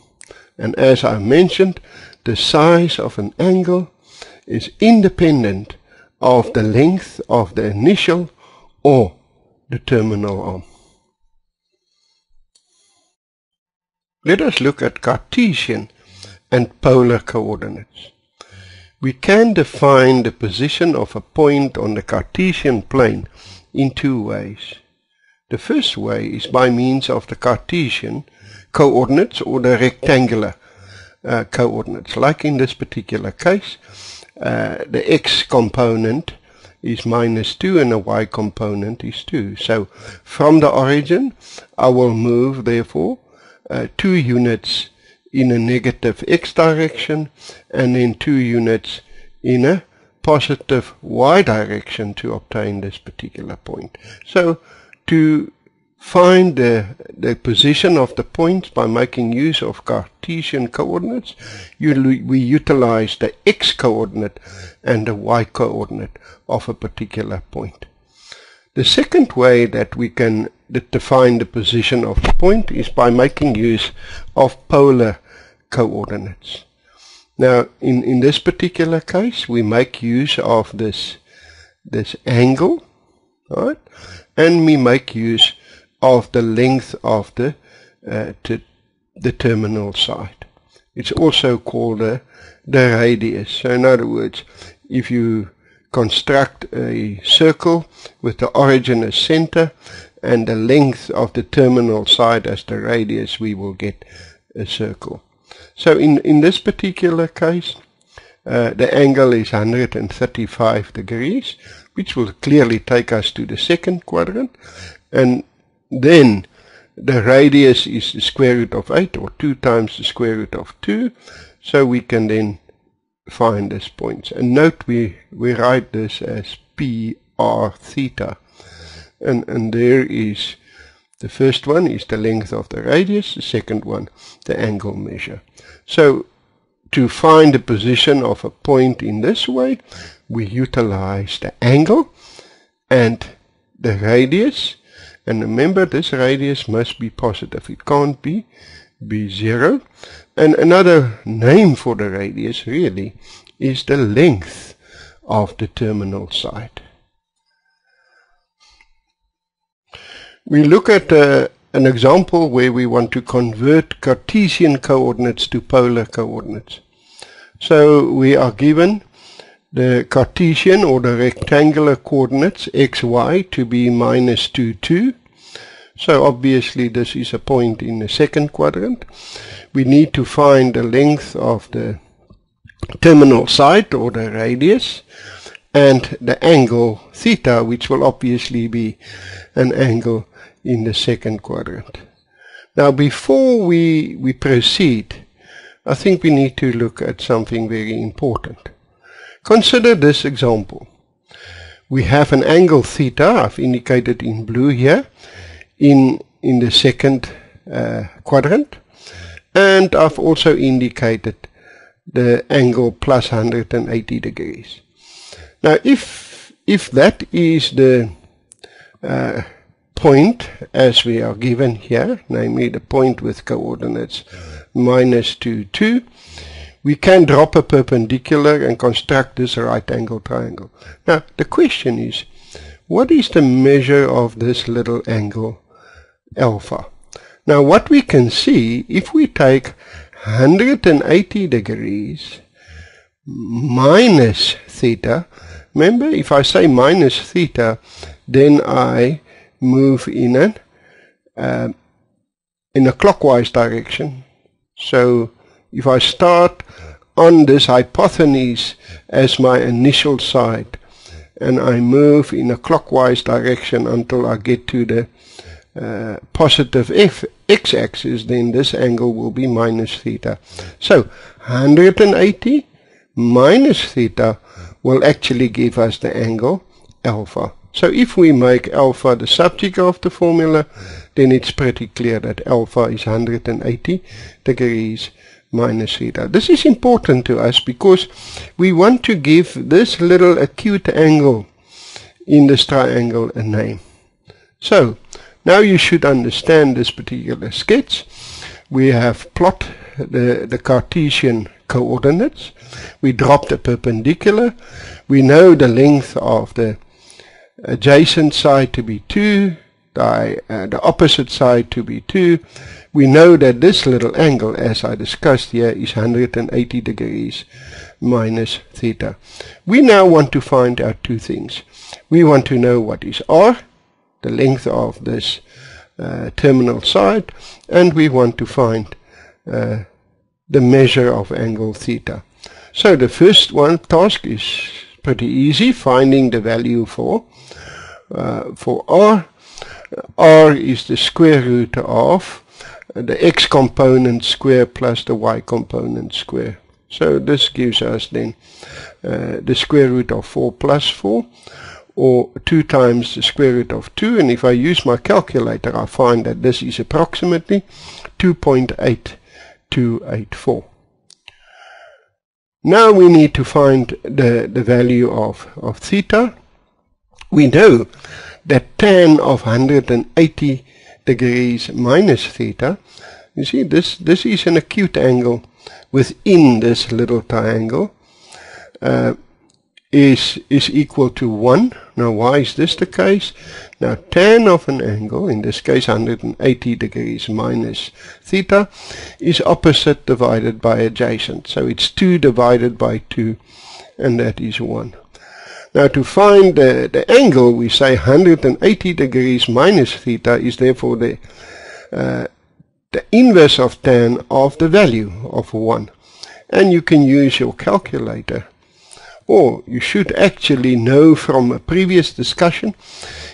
And as I mentioned, the size of an angle is independent of the length of the initial or the terminal arm. Let us look at Cartesian and polar coordinates. We can define the position of a point on the Cartesian plane in 2 ways. The first way is by means of the Cartesian coordinates or the rectangular coordinates. Like in this particular case, the x component is -2 and the y component is 2. So from the origin, I will move therefore 2 units in a negative x direction and then 2 units in a positive y direction to obtain this particular point. So to find the position of the points by making use of Cartesian coordinates, we utilize the x coordinate and the y coordinate of a particular point. The second way that we can define the position of the point is by making use of polar coordinates. Now in this particular case, we make use of this angle, right? And we make use of the length of the terminal side. It's also called the radius. So in other words, if you construct a circle with the origin as center and the length of the terminal side as the radius, we will get a circle. So in this particular case, the angle is 135 degrees, which will clearly take us to the second quadrant, and then the radius is the square root of 8, or 2 times the square root of 2, so we can then find this point. And note we write this as PR theta, and there is the first one is the length of the radius, the second one the angle measure. So to find the position of a point in this way, we utilize the angle and the radius, and remember this radius must be positive. It can't be be 0. And another name for the radius really is the length of the terminal side. We look at an example where we want to convert Cartesian coordinates to polar coordinates. So we are given the Cartesian or the rectangular coordinates xy to be minus 2, 2. So obviously this is a point in the second quadrant. We need to find the length of the terminal side or the radius and the angle theta, which will obviously be an angle in the second quadrant. Now before we proceed, I think we need to look at something very important. Consider this example. We have an angle theta, I've indicated in blue here, in the second quadrant, and I've also indicated the angle plus 180 degrees. Now if that is the point as we are given here, namely the point with coordinates minus 2, 2, we can drop a perpendicular and construct this right angle triangle. Now the question is, what is the measure of this little angle alpha? Now what we can see, if we take 180 degrees minus theta, remember if I say minus theta, then I move in a clockwise direction. So if I start on this hypotenuse as my initial side and I move in a clockwise direction until I get to the positive x-axis, then this angle will be minus theta. So 180 minus theta will actually give us the angle alpha. So if we make alpha the subject of the formula, then it's pretty clear that alpha is 180 degrees minus theta. This is important to us because we want to give this little acute angle in this triangle a name. So now you should understand this particular sketch. We have plot the Cartesian coordinates. We drop the perpendicular. We know the length of the adjacent side to be 2, the opposite side to be 2. We know that this little angle, as I discussed here, is 180 degrees minus theta. We now want to find out two things. We want to know what is r, the length of this terminal side, and we want to find the measure of angle theta. So the first one task is pretty easy, finding the value for r. R is the square root of the x component square plus the y component square. So this gives us then the square root of 4 plus 4, or 2 times the square root of 2, and if I use my calculator I find that this is approximately 2.8284. Now we need to find the value of theta. We know that tan of 180 degrees minus theta, you see this is an acute angle within this little triangle, is equal to 1. Now why is this the case? Now tan of an angle, in this case 180 degrees minus theta, is opposite divided by adjacent. So it's 2 divided by 2, and that is 1. Now to find the angle, we say 180 degrees minus theta is therefore the inverse of tan of the value of 1. And you can use your calculator, or you should actually know from a previous discussion,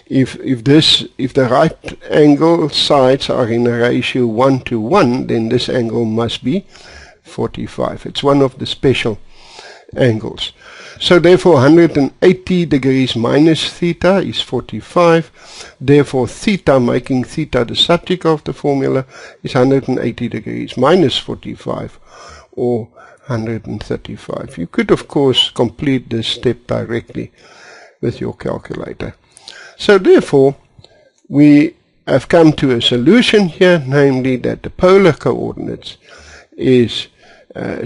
if the right angle sides are in a ratio 1 to 1, then this angle must be 45. It's one of the special angles. So therefore 180 degrees minus theta is 45. Therefore theta, making theta the subject of the formula, is 180 degrees minus 45, or 135. You could of course complete this step directly with your calculator. So therefore we I've come to a solution here, namely that the polar coordinates is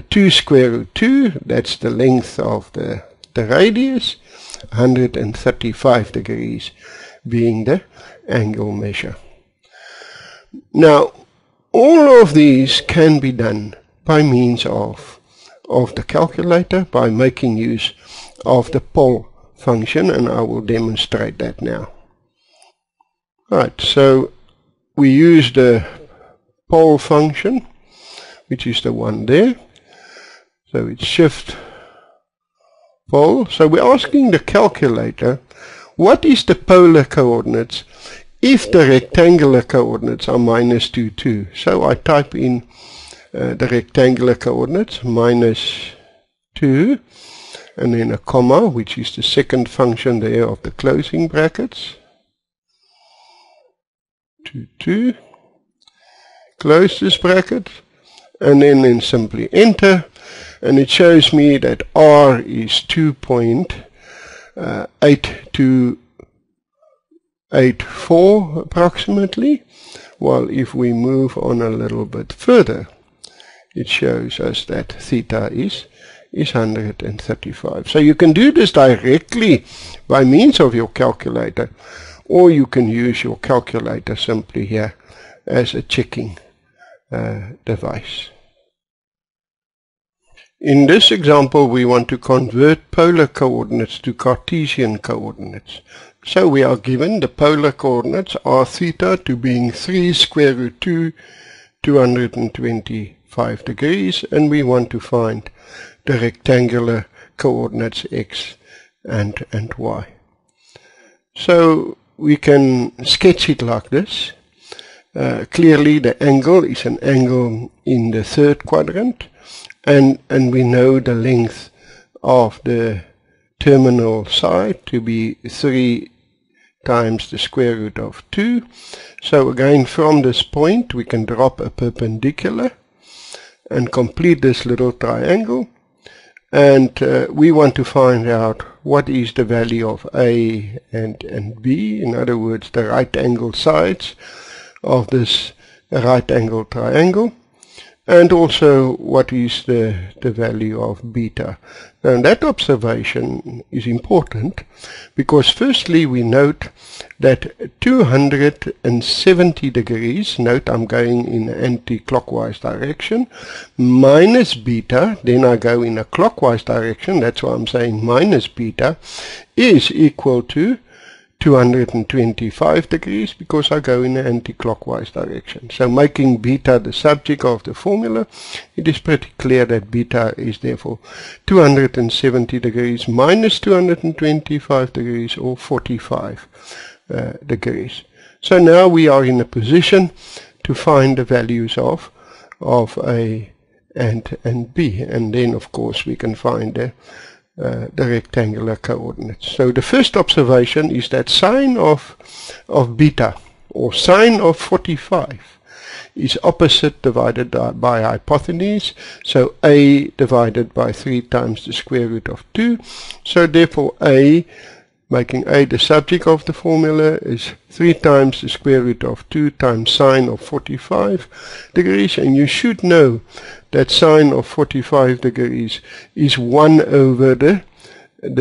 2 square root 2, that's the length of the radius, 135 degrees being the angle measure. Now, all of these can be done by means of the calculator, by making use of the pol function, and I will demonstrate that now. Right, so we use the pol function, which is the one there. So it's shift pol. So we're asking the calculator, what is the polar coordinates if the rectangular coordinates are minus 2, 2? So I type in the rectangular coordinates, minus 2, and then a comma, which is the second function there of the closing brackets. 2, 2. Close this bracket, and then simply enter, and it shows me that R is 2.8284 approximately, while if we move on a little bit further, it shows us that theta is 135. So you can do this directly by means of your calculator, or you can use your calculator simply here as a checking device. In this example, we want to convert polar coordinates to Cartesian coordinates. So we are given the polar coordinates are theta to being 3 square root 2, 225 degrees, and we want to find the rectangular coordinates x and y. So we can sketch it like this. Clearly the angle is an angle in the third quadrant, and we know the length of the terminal side to be 3 times the square root of 2. So again, from this point we can drop a perpendicular and complete this little triangle, and we want to find out what is the value of A and B, in other words the right angle sides of this right angle triangle, and also what is the value of beta. Now that observation is important because firstly we note that 270 degrees, note I'm going in an anti-clockwise direction, minus beta, then I go in a clockwise direction, that's why I'm saying minus beta, is equal to 225 degrees because I go in an anti-clockwise direction. So making beta the subject of the formula, it is pretty clear that beta is therefore 270 degrees minus 225 degrees, or 45 degrees. So now we are in a position to find the values of A and B, and then of course we can find the rectangular coordinates. So the first observation is that sine of beta, or sine of 45, is opposite divided by hypotenuse, so A divided by 3 times the square root of 2. So therefore A, making A the subject of the formula, is 3 times the square root of 2 times sine of 45 degrees, and you should know that sine of 45 degrees is 1 over the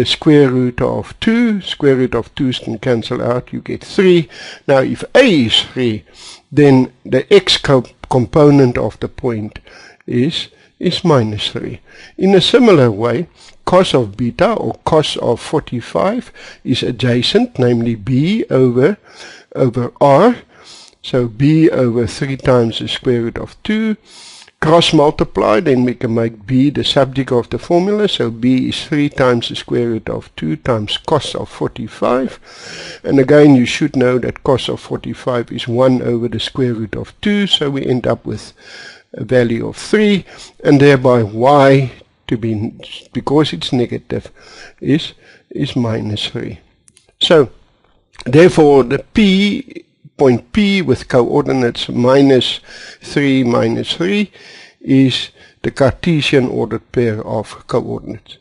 square root of 2. Square root of 2's can cancel out, you get 3. Now if A is 3, then the x component of the point is minus 3. In a similar way, cos of beta, or cos of 45, is adjacent, namely b over r. So b over 3 times the square root of 2. Cross multiply, then we can make b the subject of the formula. So b is 3 times the square root of 2 times cos of 45. And again, you should know that cos of 45 is 1 over the square root of 2. So we end up with a value of 3, and thereby y, to be, because it's negative, is minus 3. So therefore the point P with coordinates minus 3 is the Cartesian ordered pair of coordinates.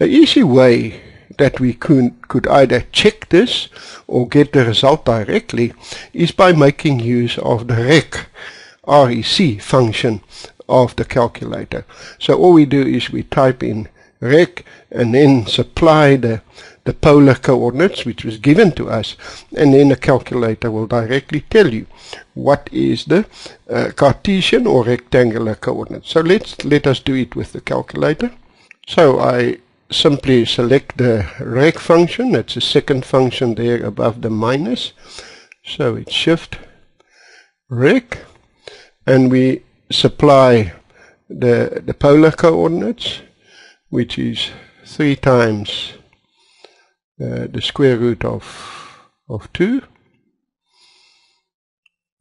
An easy way that we could either check this or get the result directly is by making use of the REC function of the calculator. So all we do is we type in rec and then supply the polar coordinates which was given to us, and then the calculator will directly tell you what is the Cartesian or rectangular coordinate. So let us do it with the calculator. So I simply select the rec function. That's the second function there above the minus. So it's shift rec, and we supply the polar coordinates, which is 3 times the square root of 2.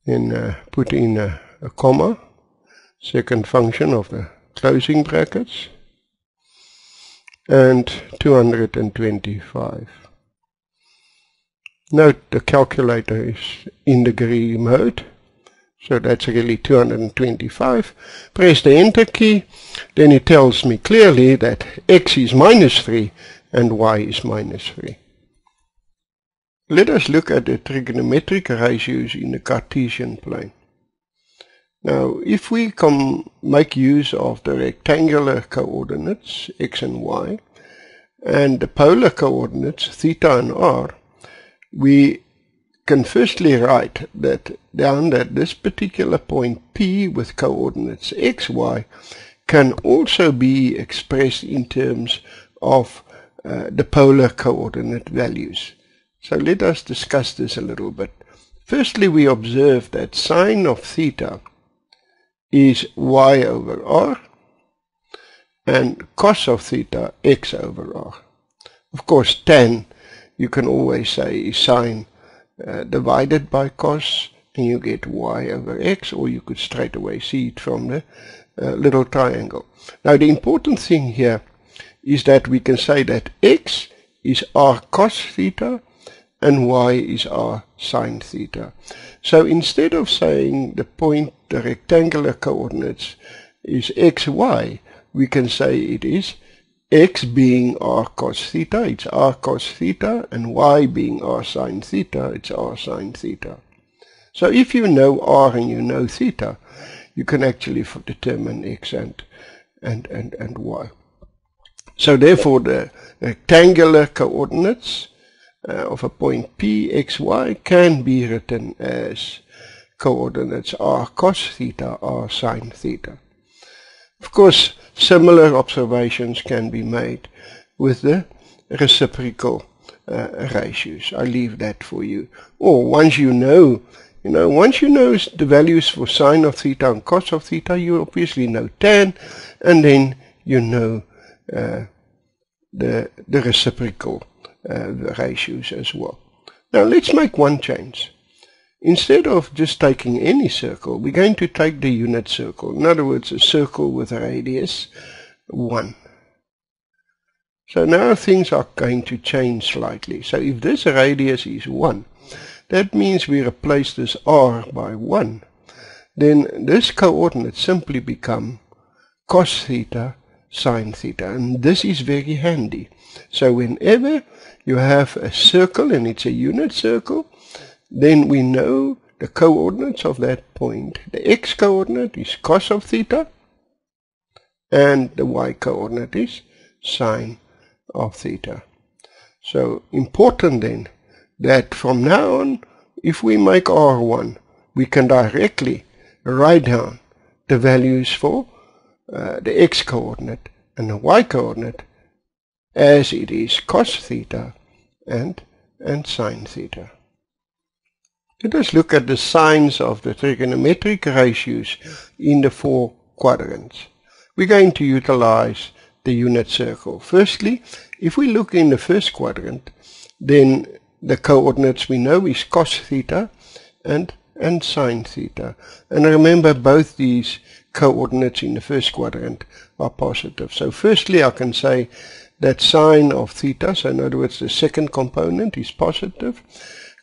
Then put in a comma, second function of the closing brackets, and 225. Note the calculator is in degree mode, so that's really 225. Press the enter key, then it tells me clearly that x is -3 and y is -3. Let us look at the trigonometric ratios in the Cartesian plane. Now, if we make use of the rectangular coordinates, x and y, and the polar coordinates, theta and r, we can firstly write down that this particular point P with coordinates x, y can also be expressed in terms of the polar coordinate values. So let us discuss this a little bit. Firstly, we observe that sine of theta is y over r, and cos of theta x over r. Of course, tan, you can always say, is sine divided by cos, and you get y over x, or you could straight away see it from the little triangle. Now, the important thing here is that we can say that x is r cos theta and y is r sine theta. So instead of saying the rectangular coordinates is x, y, we can say it is x being r cos theta, it's r cos theta, and y being r sine theta, it's r sine theta. So if you know r and you know theta, you can actually determine x and y. So therefore the rectangular coordinates of a point P, x, y can be written as coordinates r cos theta, r sine theta. Of course, similar observations can be made with the reciprocal ratios. I leave that for you. Or once you know the values for sine of theta and cos of theta, you obviously know tan, and then you know the reciprocal ratios as well. Now let's make one change. Instead of just taking any circle, we're going to take the unit circle. In other words, a circle with a radius 1. So now things are going to change slightly. So if this radius is 1, that means we replace this r by 1. Then this coordinate simply become cos theta, sine theta. And this is very handy. So whenever you have a circle and it's a unit circle, then we know the coordinates of that point. The x coordinate is cos of theta, and the y coordinate is sine of theta. So important then that from now on, if we make R1, we can directly write down the values for the x coordinate and the y coordinate as it is cos theta and sine theta. Let us look at the signs of the trigonometric ratios in the 4 quadrants. We're going to utilize the unit circle. Firstly, if we look in the first quadrant, then the coordinates we know is cos theta and sine theta. And remember, both these coordinates in the first quadrant are positive. So firstly, I can say that sine of theta, so in other words the second component, is positive.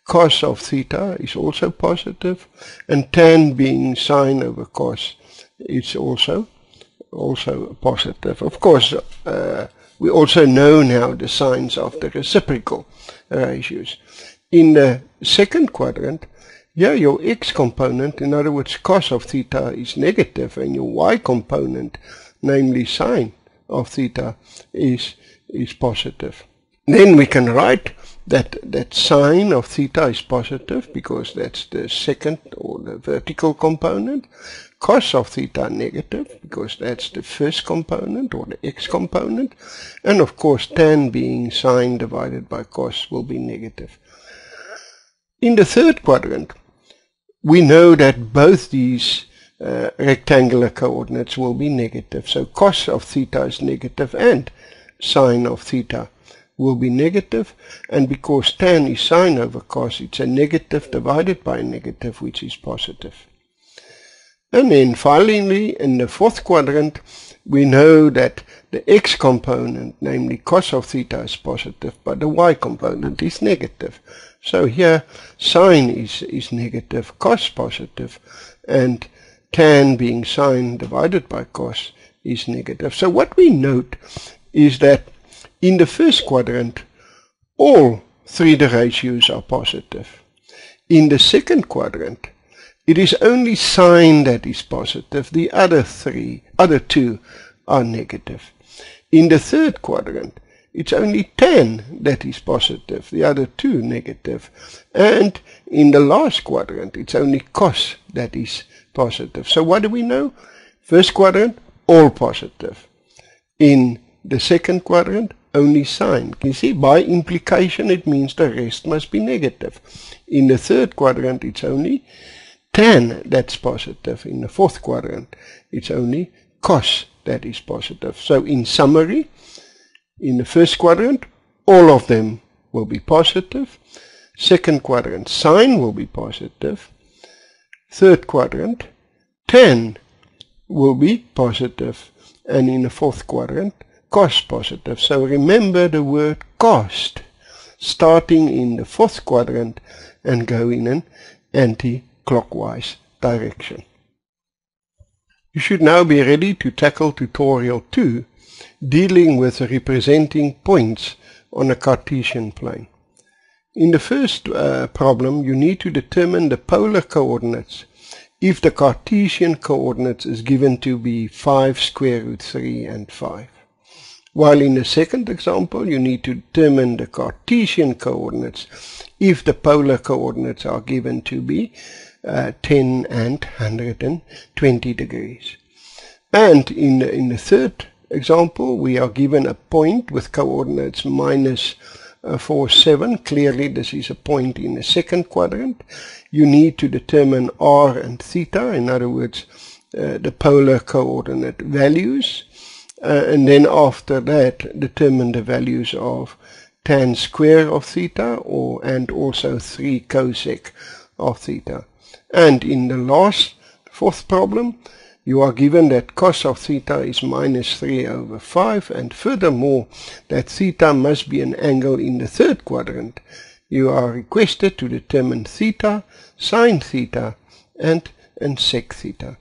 Cos of theta is also positive, and tan being sine over cos is also positive. Of course, We also know now the signs of the reciprocal ratios. In the second quadrant, here your x component, in other words cos of theta, is negative, and your y component, namely sine of theta, is positive. Then we can write that sine of theta is positive because that's the second or the vertical component. Cos of theta negative because that's the first component or the x component. And of course tan being sine divided by cos will be negative. In the third quadrant, we know that both these rectangular coordinates will be negative. So cos of theta is negative and sine of theta will be negative, and because tan is sine over cos, it's a negative divided by a negative, which is positive. And then finally, in the fourth quadrant, we know that the x component, namely cos of theta, is positive, but the y component is negative. So here sine is negative, cos positive, and tan being sine divided by cos is negative. So what we note is that in the first quadrant, all three the ratios are positive. In the second quadrant, it is only sine that is positive. The other two are negative. In the third quadrant, it's only tan that is positive. The other two negative. And in the last quadrant, it's only cos that is positive. So what do we know? First quadrant, all positive. In the second quadrant, only sine. You see, by implication, it means the rest must be negative. In the third quadrant, it's only tan that's positive. In the fourth quadrant, it's only cos that is positive. So in summary, in the first quadrant, all of them will be positive. Second quadrant, sine will be positive. Third quadrant, tan will be positive. And in the fourth quadrant, cos positive. So remember the word cost, starting in the fourth quadrant and go in an anti-clockwise direction. You should now be ready to tackle tutorial 2, dealing with representing points on a Cartesian plane. In the first problem, you need to determine the polar coordinates if the Cartesian coordinates is given to be 5 square root 3 and 5. While in the second example, you need to determine the Cartesian coordinates if the polar coordinates are given to be 10 and 120 degrees. And in the third example, we are given a point with coordinates minus 4, 7. Clearly, this is a point in the second quadrant. You need to determine r and theta, in other words, the polar coordinate values. And then after that, determine the values of tan square of theta and also 3 cosec of theta. And in the fourth problem, you are given that cos of theta is minus 3 over 5, and furthermore that theta must be an angle in the third quadrant. You are requested to determine theta, sine theta, and sec theta.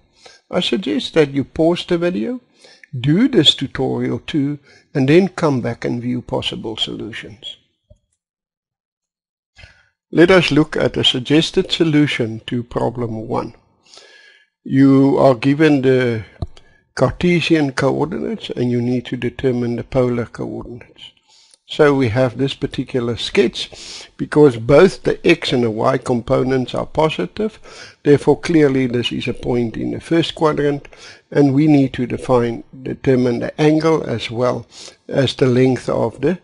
I suggest that you pause the video, do this tutorial 2, and then come back and view possible solutions. Let us look at a suggested solution to problem 1. You are given the Cartesian coordinates and you need to determine the polar coordinates. So we have this particular sketch because both the x and the y components are positive. Therefore clearly this is a point in the first quadrant, and we need to determine the angle as well as the length of the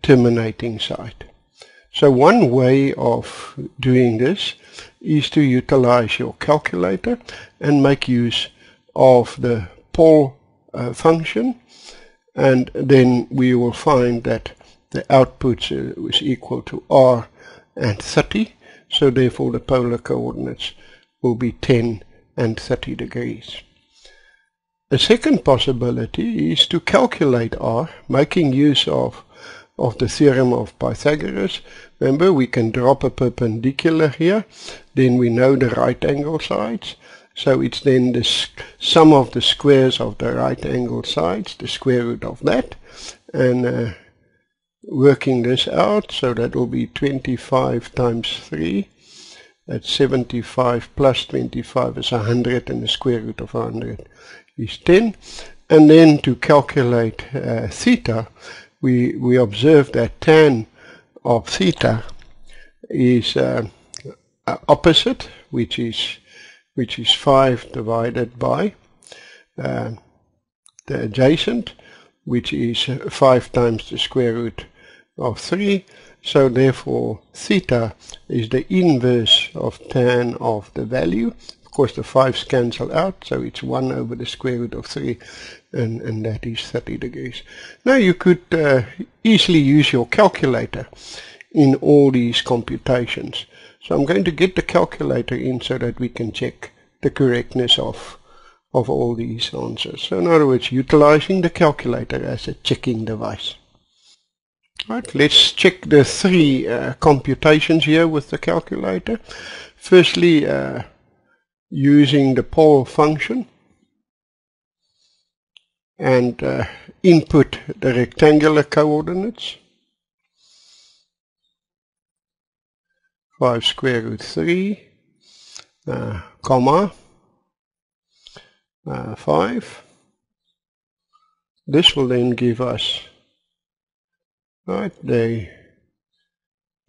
terminating side. So one way of doing this is to utilize your calculator and make use of the pole function, and then we will find that the output is equal to r and 30, so therefore the polar coordinates will be 10 and 30 degrees. A second possibility is to calculate r, making use of the theorem of Pythagoras. Remember, we can drop a perpendicular here, then we know the right angle sides, So it's then the sum of the squares of the right angled sides, the square root of that, and working this out, so that will be 25 times 3. That's 75 plus 25 is 100, and the square root of 100 is 10. And then to calculate theta, we observe that tan of theta is opposite, which is 5 divided by the adjacent, which is 5 times the square root of 3. So therefore theta is the inverse of tan of the value. Of course the 5's cancel out, so it's 1 over the square root of 3, and that is 30 degrees. Now you could easily use your calculator in all these computations. So I'm going to get the calculator in so that we can check the correctness of all these answers. So in other words, utilizing the calculator as a checking device. Right, let's check the 3 computations here with the calculator. Firstly, using the pole function, and input the rectangular coordinates. 5 square root 3, comma, 5. This will then give us the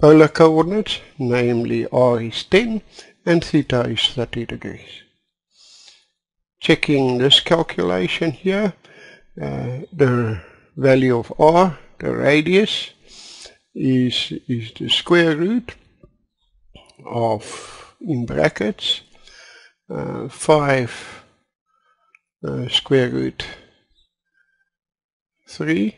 polar coordinates, namely r is 10 and theta is 30 degrees. Checking this calculation here, the value of r, the radius, is the square root of, in brackets, 5 square root 3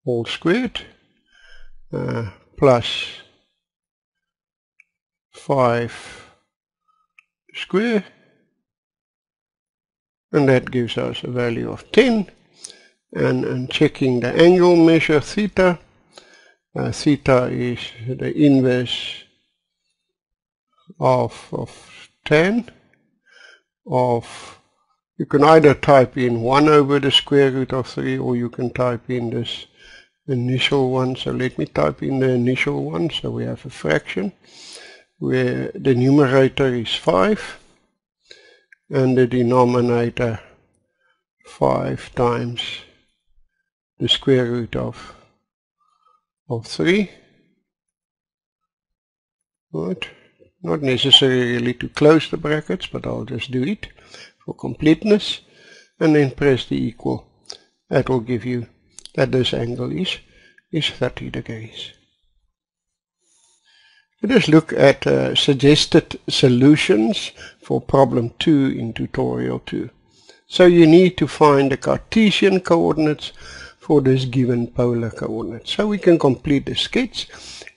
all squared, plus 5 square, and that gives us a value of 10. And checking the angle measure theta, theta is the inverse of tan of, you can either type in 1 over the square root of 3, or you can type in this initial one. So let me type in the initial one. So we have a fraction where the numerator is 5 and the denominator 5 times the square root of 3. Right. Not necessary really to close the brackets, but I'll just do it for completeness, and then press the equal. That will give you that this angle is 30 degrees. Let us look at suggested solutions for problem 2 in tutorial 2. So you need to find the Cartesian coordinates for this given polar coordinate. So we can complete the sketch.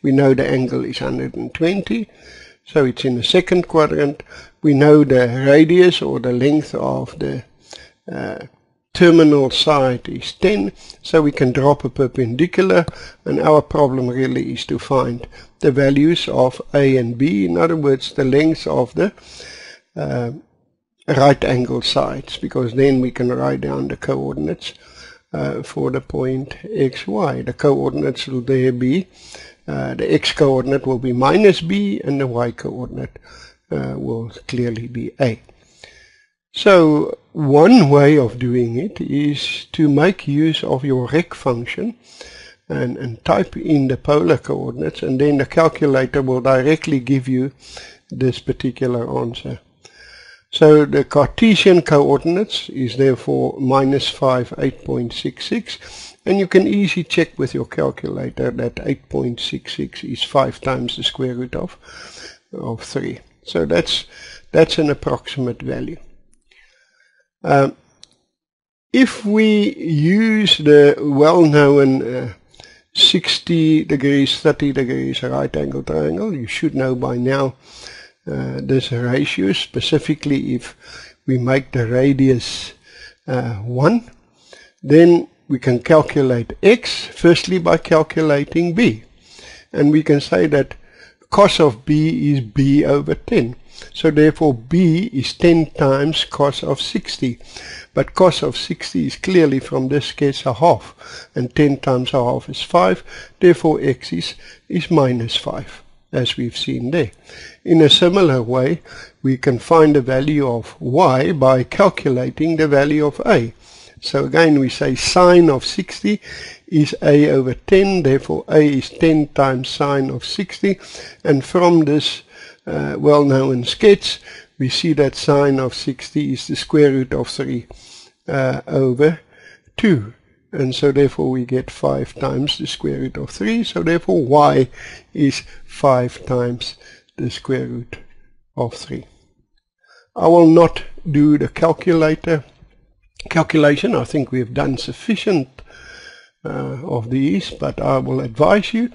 We know the angle is 120, so it's in the second quadrant. We know the radius, or the length of the terminal side, is 10, so we can drop a perpendicular, and our problem really is to find the values of A and B, in other words the lengths of the right angled sides, because then we can write down the coordinates for the point xy. The coordinates will there be, the x coordinate will be minus b, and the y coordinate will clearly be a. So one way of doing it is to make use of your rec function and type in the polar coordinates, and then the calculator will directly give you this particular answer. So the Cartesian coordinates is therefore minus 5, 8.66, and you can easily check with your calculator that 8.66 is 5 times the square root of 3. So that's an approximate value. If we use the well-known 60 degrees, 30 degrees right angle triangle, you should know by now this ratio, specifically if we make the radius 1, then we can calculate x firstly by calculating b, and we can say that cos of b is b over 10. So therefore b is 10 times cos of 60. But cos of 60 is clearly from this sketch a half, and 10 times a half is 5. Therefore x is minus 5, as we've seen there. In a similar way, we can find the value of y by calculating the value of a. So again we say sine of 60 is a over 10, therefore a is 10 times sine of 60, and from this well-known sketch we see that sine of 60 is the square root of 3 over 2, and so therefore we get 5 times the square root of 3, so therefore y is 5 times the square root of 3. I will not do the calculation. I think we've done sufficient of these, but I will advise you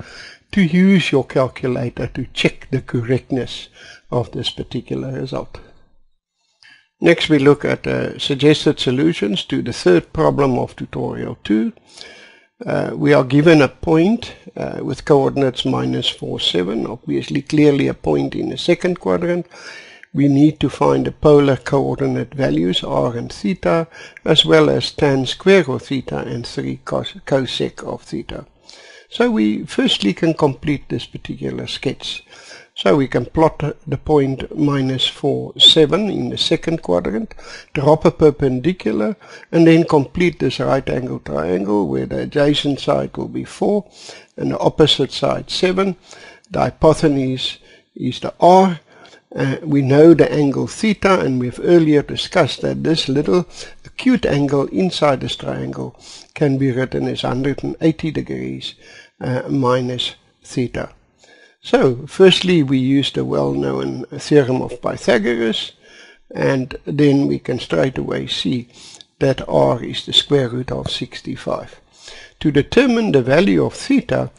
to use your calculator to check the correctness of this particular result. Next we look at suggested solutions to the third problem of tutorial 2. We are given a point with coordinates minus 4, 7, obviously clearly a point in the second quadrant. We need to find the polar coordinate values r and theta, as well as tan square of theta and 3 cosec of theta. So we firstly can complete this particular sketch. So we can plot the point minus 4, 7 in the second quadrant, drop a perpendicular, and then complete this right angle triangle where the adjacent side will be 4 and the opposite side 7. The hypotenuse is the r. We know the angle theta, and we've earlier discussed that this little acute angle inside this triangle can be written as 180 degrees minus theta. So firstly we use the well-known theorem of Pythagoras, and then we can straight away see that r is the square root of 65. To determine the value of theta,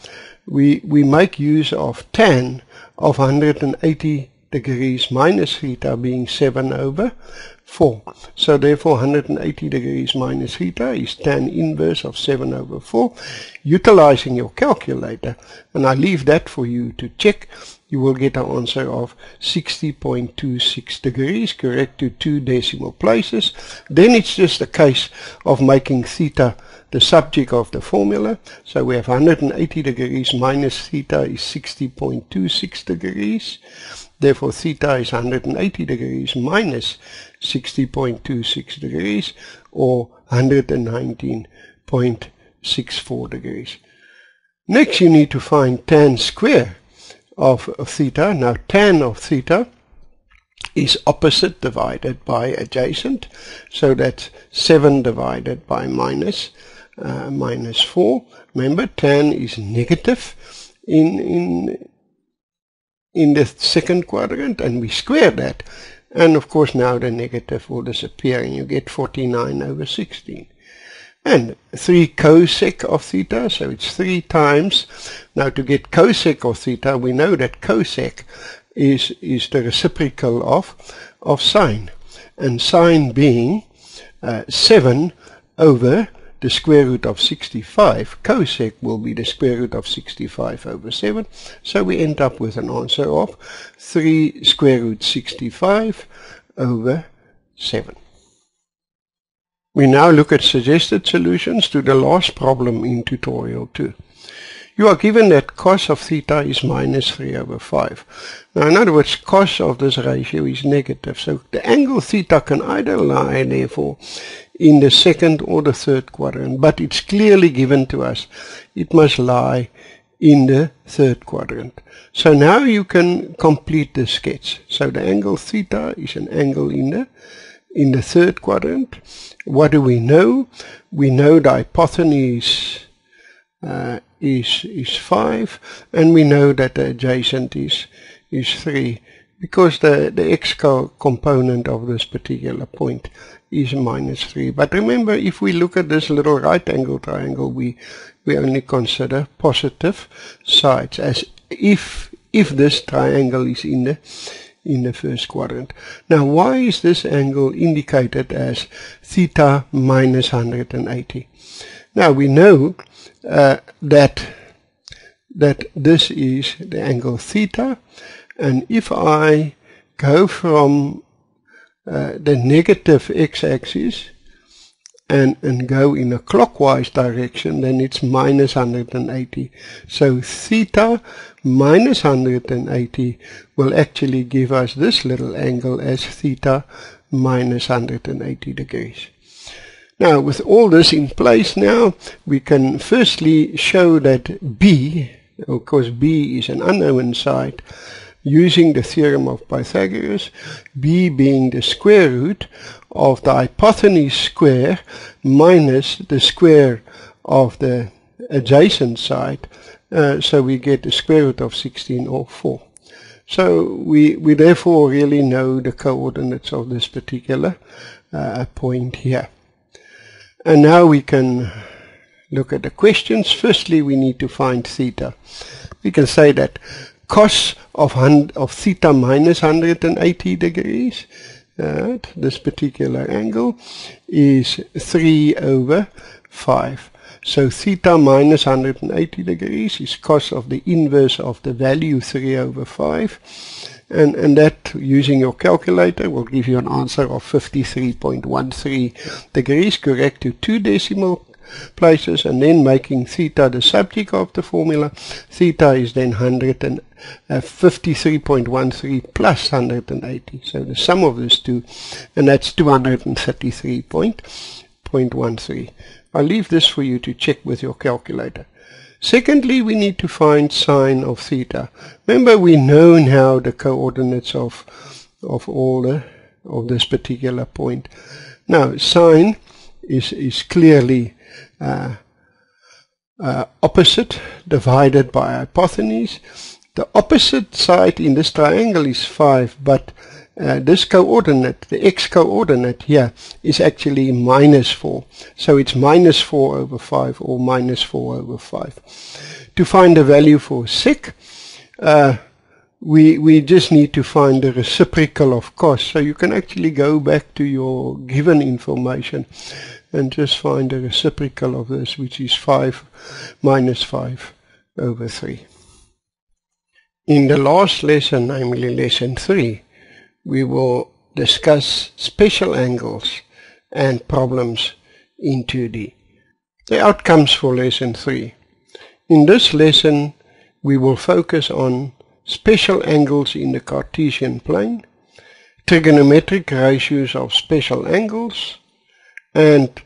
we make use of tan of 180 degrees minus theta being 7 over 4. So therefore 180 degrees minus theta is tan inverse of 7 over 4. Utilizing your calculator, and I leave that for you to check, you will get an answer of 60.26 degrees, correct to 2 decimal places. Then it's just a case of making theta the subject of the formula. So we have 180 degrees minus theta is 60.26 degrees. Therefore theta is 180 degrees minus 60.26 degrees, or 119.64 degrees. Next you need to find tan square of theta. Now tan of theta is opposite divided by adjacent, so that's 7 divided by minus 4. Remember, tan is negative in the second quadrant, and we square that, and of course now the negative will disappear and you get 49 over 16. And 3 cosec of theta, so it's 3 times. Now to get cosec of theta, we know that cosec is the reciprocal of sine, and sine being 7 over the square root of 65, cosec will be the square root of 65 over 7, so we end up with an answer of 3 square root 65 over 7. We now look at suggested solutions to the last problem in tutorial 2. You are given that cos of theta is minus 3 over 5. Now in other words, cos of this ratio is negative, so the angle theta can either lie therefore in the second or the third quadrant, but it's clearly given to us it must lie in the third quadrant. So now you can complete the sketch. So the angle theta is an angle in the third quadrant. What do we know? We know the hypotenuse is 5, and we know that the adjacent is 3, because the x component of this particular point is minus 3. But remember, if we look at this little right angle triangle, we only consider positive sides, as if this triangle is in the first quadrant. Now why is this angle indicated as theta minus 180? Now we know that that this is the angle theta, and if I go from the negative x-axis and go in a clockwise direction, then it's minus 180. So theta minus 180 will actually give us this little angle as theta minus 180 degrees. Now, with all this in place now, we can firstly show that B, of course B is an unknown side, using the theorem of Pythagoras, B being the square root of the hypotenuse square minus the square of the adjacent side, so we get the square root of 16 or 4. So we therefore really know the coordinates of this particular point here. And now we can look at the questions. Firstly, we need to find theta. We can say that cos of theta minus 180 degrees, this particular angle, is 3 over 5. So theta minus 180 degrees is cos of the inverse of the value 3 over 5. And that, using your calculator, will give you an answer of 53.13 degrees, correct to 2 decimal places, and then making theta the subject of the formula. Theta is then 53.13 plus 180. So the sum of these two, and that's 233.13. I'll leave this for you to check with your calculator. Secondly, we need to find sine of theta. Remember, we know now the coordinates of this particular point. Now, sine is clearly opposite divided by hypotenuse. The opposite side in this triangle is 5, but this coordinate, the x-coordinate here, is actually minus 4. So it's minus 4 over 5 or minus 4 over 5. To find the value for sec, we just need to find the reciprocal of cos. So you can actually go back to your given information and just find the reciprocal of this, which is 5 minus 5 over 3. In the last lesson, namely lesson 3, we will discuss special angles and problems in 2D. The outcomes for lesson 3. In this lesson, we will focus on special angles in the Cartesian plane, trigonometric ratios of special angles, and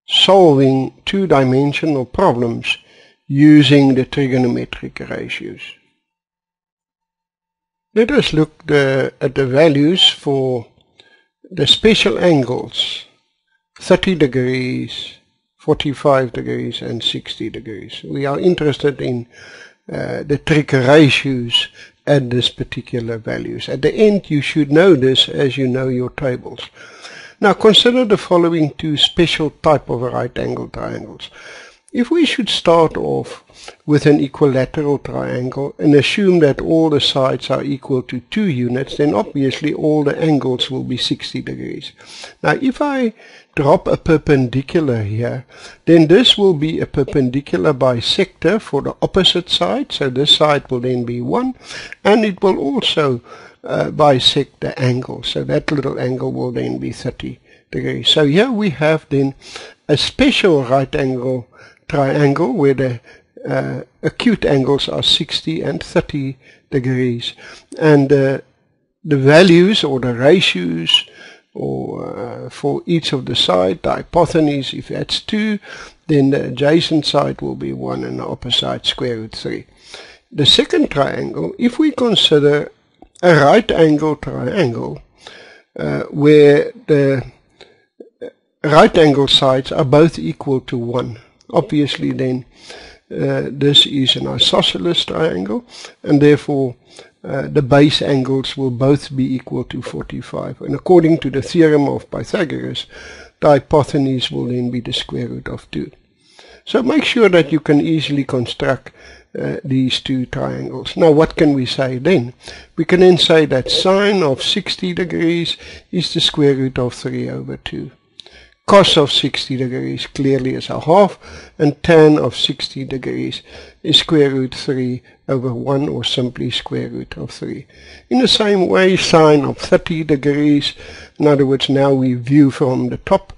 solving two-dimensional problems using the trigonometric ratios. Let us look at the values for the special angles, 30 degrees, 45 degrees, and 60 degrees. We are interested in the trig ratios at this particular values. At the end, you should know this as you know your tables. Now, consider the following two special type of right angle triangles. If we should start off with an equilateral triangle and assume that all the sides are equal to 2 units, then obviously all the angles will be 60 degrees. Now, if I drop a perpendicular here, then this will be a perpendicular bisector for the opposite side. So this side will then be 1, and it will also bisect the angle. So that little angle will then be 30 degrees. So here we have then a special right angle triangle where the acute angles are 60 and 30 degrees, and the values or the ratios or for each of the side, the hypotenuse, if that's 2, then the adjacent side will be 1 and the opposite side square root 3. The second triangle, if we consider a right angle triangle where the right angle sides are both equal to 1, obviously then this is an isosceles triangle, and therefore the base angles will both be equal to 45. And according to the theorem of Pythagoras, the hypotenuse will then be the square root of 2. So make sure that you can easily construct these two triangles. Now, what can we say then? We can then say that sine of 60 degrees is the square root of 3 over 2. Cos of 60 degrees clearly is a half, and tan of 60 degrees is square root 3 over 1, or simply square root of 3. In the same way, sine of 30 degrees, in other words, now we view from the top,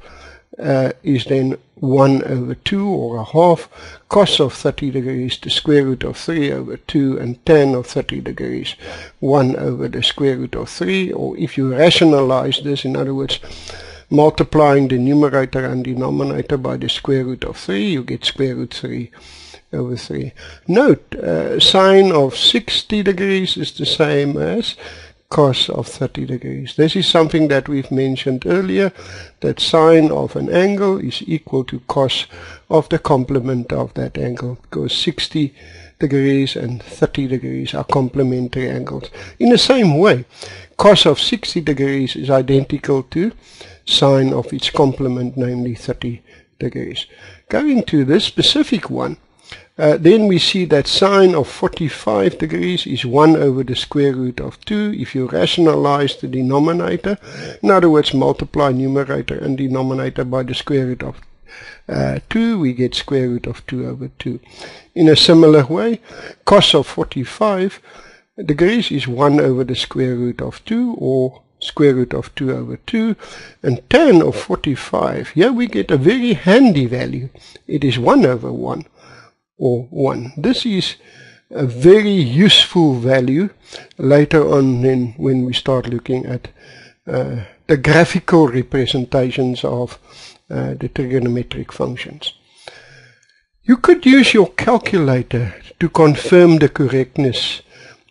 is then 1 over 2, or a half. Cos of 30 degrees, the square root of 3 over 2, and tan of 30 degrees, 1 over the square root of 3, or if you rationalize this, in other words, multiplying the numerator and denominator by the square root of 3, you get square root 3 over 3. Note, sine of 60 degrees is the same as cos of 30 degrees. This is something that we've mentioned earlier, that sine of an angle is equal to cos of the complement of that angle, because 60 degrees and 30 degrees are complementary angles. In the same way, cos of 60 degrees is identical to sine of its complement, namely 30 degrees. Going to this specific one, then we see that sine of 45 degrees is 1 over the square root of 2. If you rationalize the denominator, in other words, multiply numerator and denominator by the square root of 2, we get square root of 2 over 2. In a similar way, cos of 45 degrees is 1 over the square root of 2, or square root of 2 over 2, and tan of 45, here we get a very handy value. It is 1 over 1, or 1. This is a very useful value later on when we start looking at the graphical representations of the trigonometric functions. You could use your calculator to confirm the correctness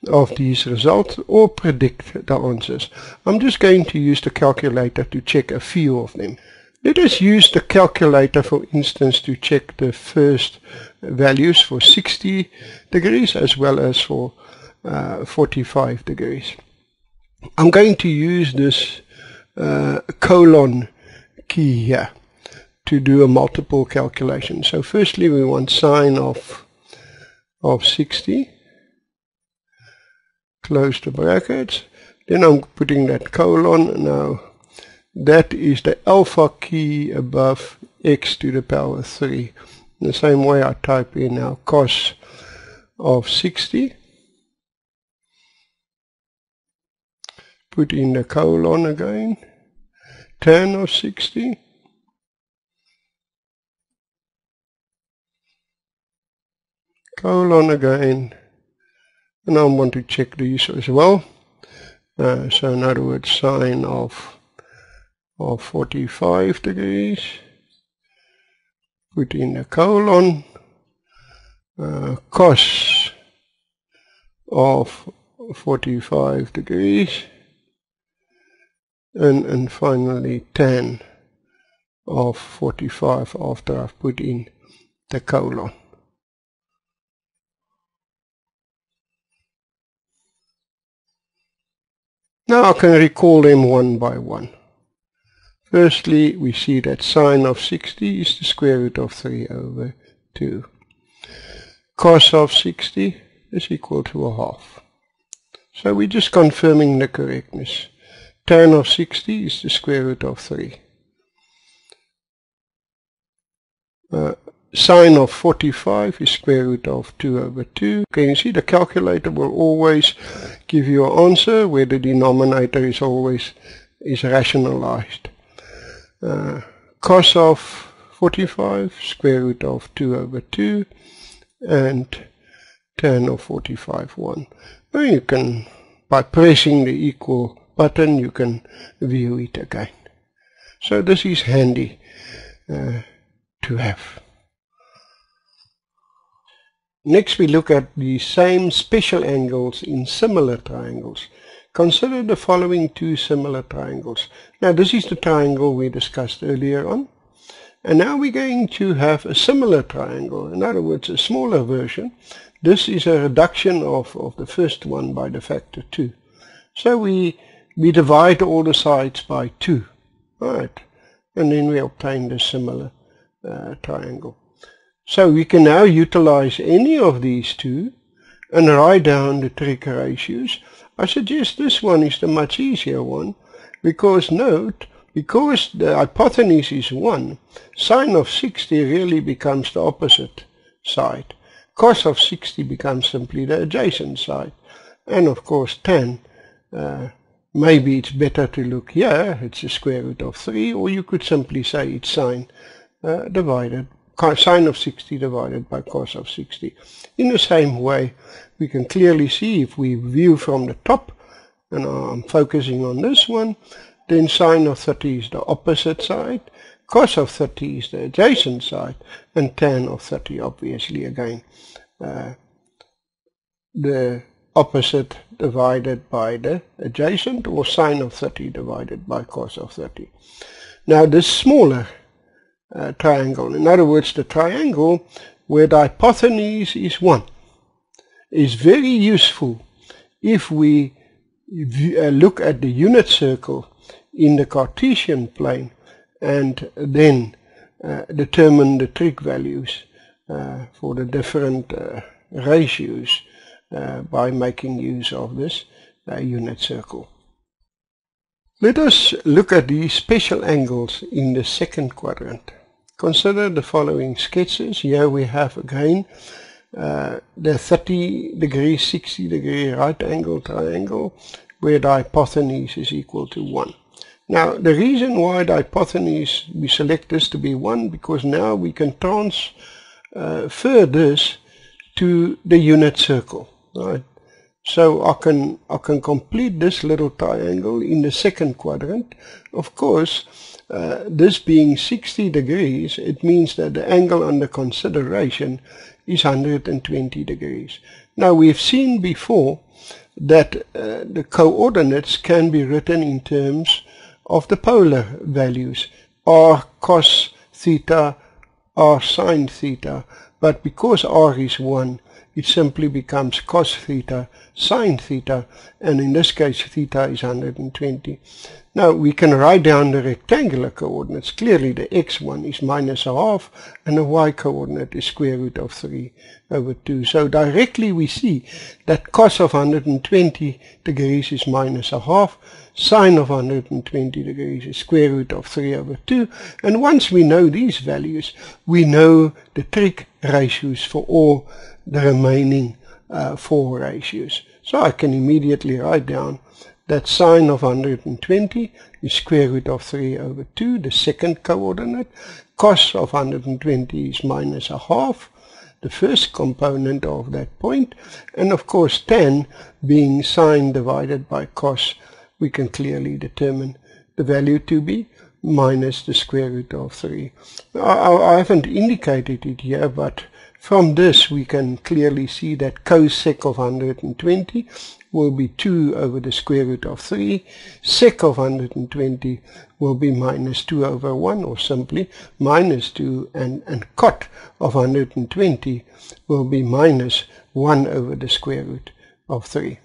of these results or predict the answers. I'm just going to use the calculator to check a few of them. Let us use the calculator, for instance, to check the first values for 60 degrees as well as for 45 degrees. I'm going to use this colon key here to do a multiple calculation. So firstly we want sine of 60. Close the brackets, then I'm putting that colon. Now that is the alpha key above x to the power 3. In the same way I type in now cos of 60, put in the colon again, tan of 60, colon again, and I want to check these as well. So in other words, sine of 45 degrees, put in the colon, cos of 45 degrees, and finally tan of 45 after I've put in the colon. Now I can recall them one by one. Firstly, we see that sine of 60 is the square root of 3 over 2. Cos of 60 is equal to a half. So we're just confirming the correctness. Tan of 60 is the square root of 3. Sine of 45 is square root of 2 over 2. Can you see the calculator will always give you an answer where the denominator is always rationalized. Cos of 45, square root of 2 over 2, and tan of 45, 1. Now you can, by pressing the equal button, you can view it again. So this is handy to have. Next we look at the same special angles in similar triangles. Consider the following two similar triangles. Now this is the triangle we discussed earlier on. And now we're going to have a similar triangle, in other words a smaller version. This is a reduction of the first one by the factor 2. So we divide all the sides by 2. Right. And then we obtain the similar triangle. So we can now utilize any of these two and write down the trig ratios. I suggest this one is the much easier one because note because the hypotenuse is 1, sine of 60 really becomes the opposite side. Cos of 60 becomes simply the adjacent side. And of course tan, maybe it's better to look here, it's the square root of 3, or you could simply say it's sine sine of 60 divided by cos of 60. In the same way, we can clearly see if we view from the top, and I'm focusing on this one, then sine of 30 is the opposite side, cos of 30 is the adjacent side, and tan of 30 obviously again the opposite divided by the adjacent, or sine of 30 divided by cos of 30. Now this smaller triangle, in other words the triangle where the hypotenuse is 1, is very useful if we look at the unit circle in the Cartesian plane and then determine the trig values for the different ratios by making use of this unit circle. Let us look at these special angles in the second quadrant. Consider the following sketches. Here we have again the 30 degree, 60 degree right angle triangle where the hypotenuse is equal to 1. Now the reason why the hypotenuse, we select this to be 1, because now we can transfer this to the unit circle, right? So I can complete this little triangle in the second quadrant. Of course, this being 60 degrees, it means that the angle under consideration is 120 degrees. Now we've seen before that the coordinates can be written in terms of the polar values, r cos theta, r sine theta, but because r is 1, it simply becomes cos theta, sine theta, and in this case theta is 120. Now we can write down the rectangular coordinates. Clearly the x1 is -1/2 and the y coordinate is square root of 3 over 2. So directly we see that cos of 120 degrees is -1/2, sine of 120 degrees is square root of 3 over 2, and once we know these values, we know the trig ratios for all the remaining 4 ratios. So I can immediately write down that sine of 120 is square root of 3 over 2, the second coordinate. Cos of 120 is -1/2, the first component of that point. And of course tan, being sine divided by cos, we can clearly determine the value to be minus the square root of 3. I haven't indicated it here, but from this we can clearly see that cosec of 120 will be 2 over the square root of 3. Sec of 120 will be -2 over 1, or simply -2, and cot of 120 will be -1 over the square root of 3.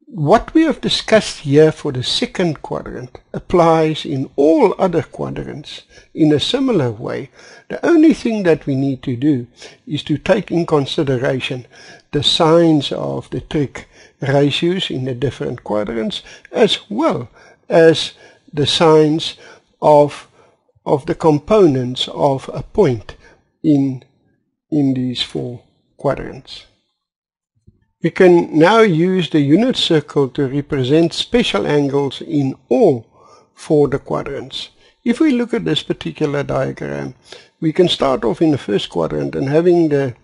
What we have discussed here for the second quadrant applies in all other quadrants in a similar way. The only thing that we need to do is to take in consideration the signs of the trig ratios in the different quadrants, as well as the signs of the components of a point in these 4 quadrants. We can now use the unit circle to represent special angles in all 4 the quadrants. If we look at this particular diagram, we can start off in the first quadrant and having the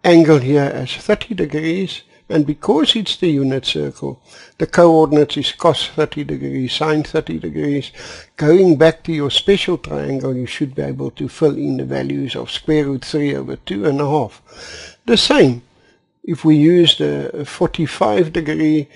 angle here as 30 degrees, and because it's the unit circle, the coordinates is cos 30 degrees, sine 30 degrees. Going back to your special triangle, you should be able to fill in the values of square root 3 over 2.5. The same if we use the 45 degree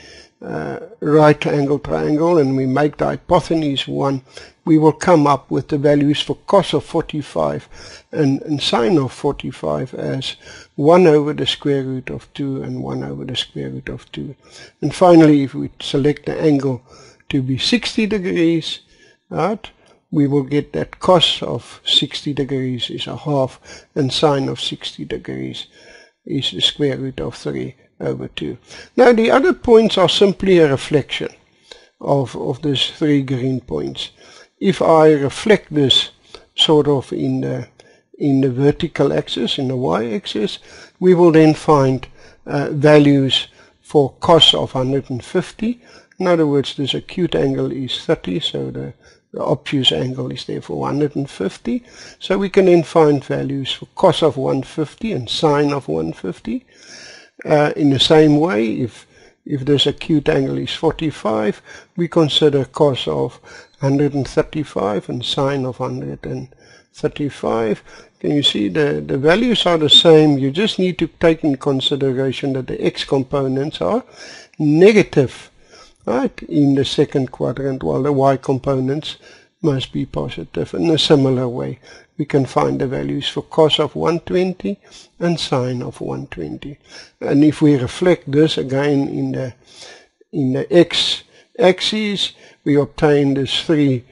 right angle triangle and we make the hypotenuse 1, we will come up with the values for cos of 45 and sine of 45 as 1 over the square root of 2 and 1 over the square root of 2. And finally, if we select the angle to be 60 degrees, right, we will get that cos of 60 degrees is 1/2 and sine of 60 degrees is the square root of 3 over 2. Now the other points are simply a reflection. of these 3 green points. If I reflect this sort of in the vertical axis, in the y-axis, we will then find values for cos of 150. In other words, this acute angle is 30, so the obtuse angle is therefore 150. So we can then find values for cos of 150 and sine of 150. In the same way, if this acute angle is 45, we consider cos of 135 and sine of 135. Can you see the values are the same? You just need to take in consideration that the x components are negative, right, in the second quadrant, while the y components must be positive. In a similar way, we can find the values for cos of 120 and sine of 120. And if we reflect this again in the x-axis, we obtain these 3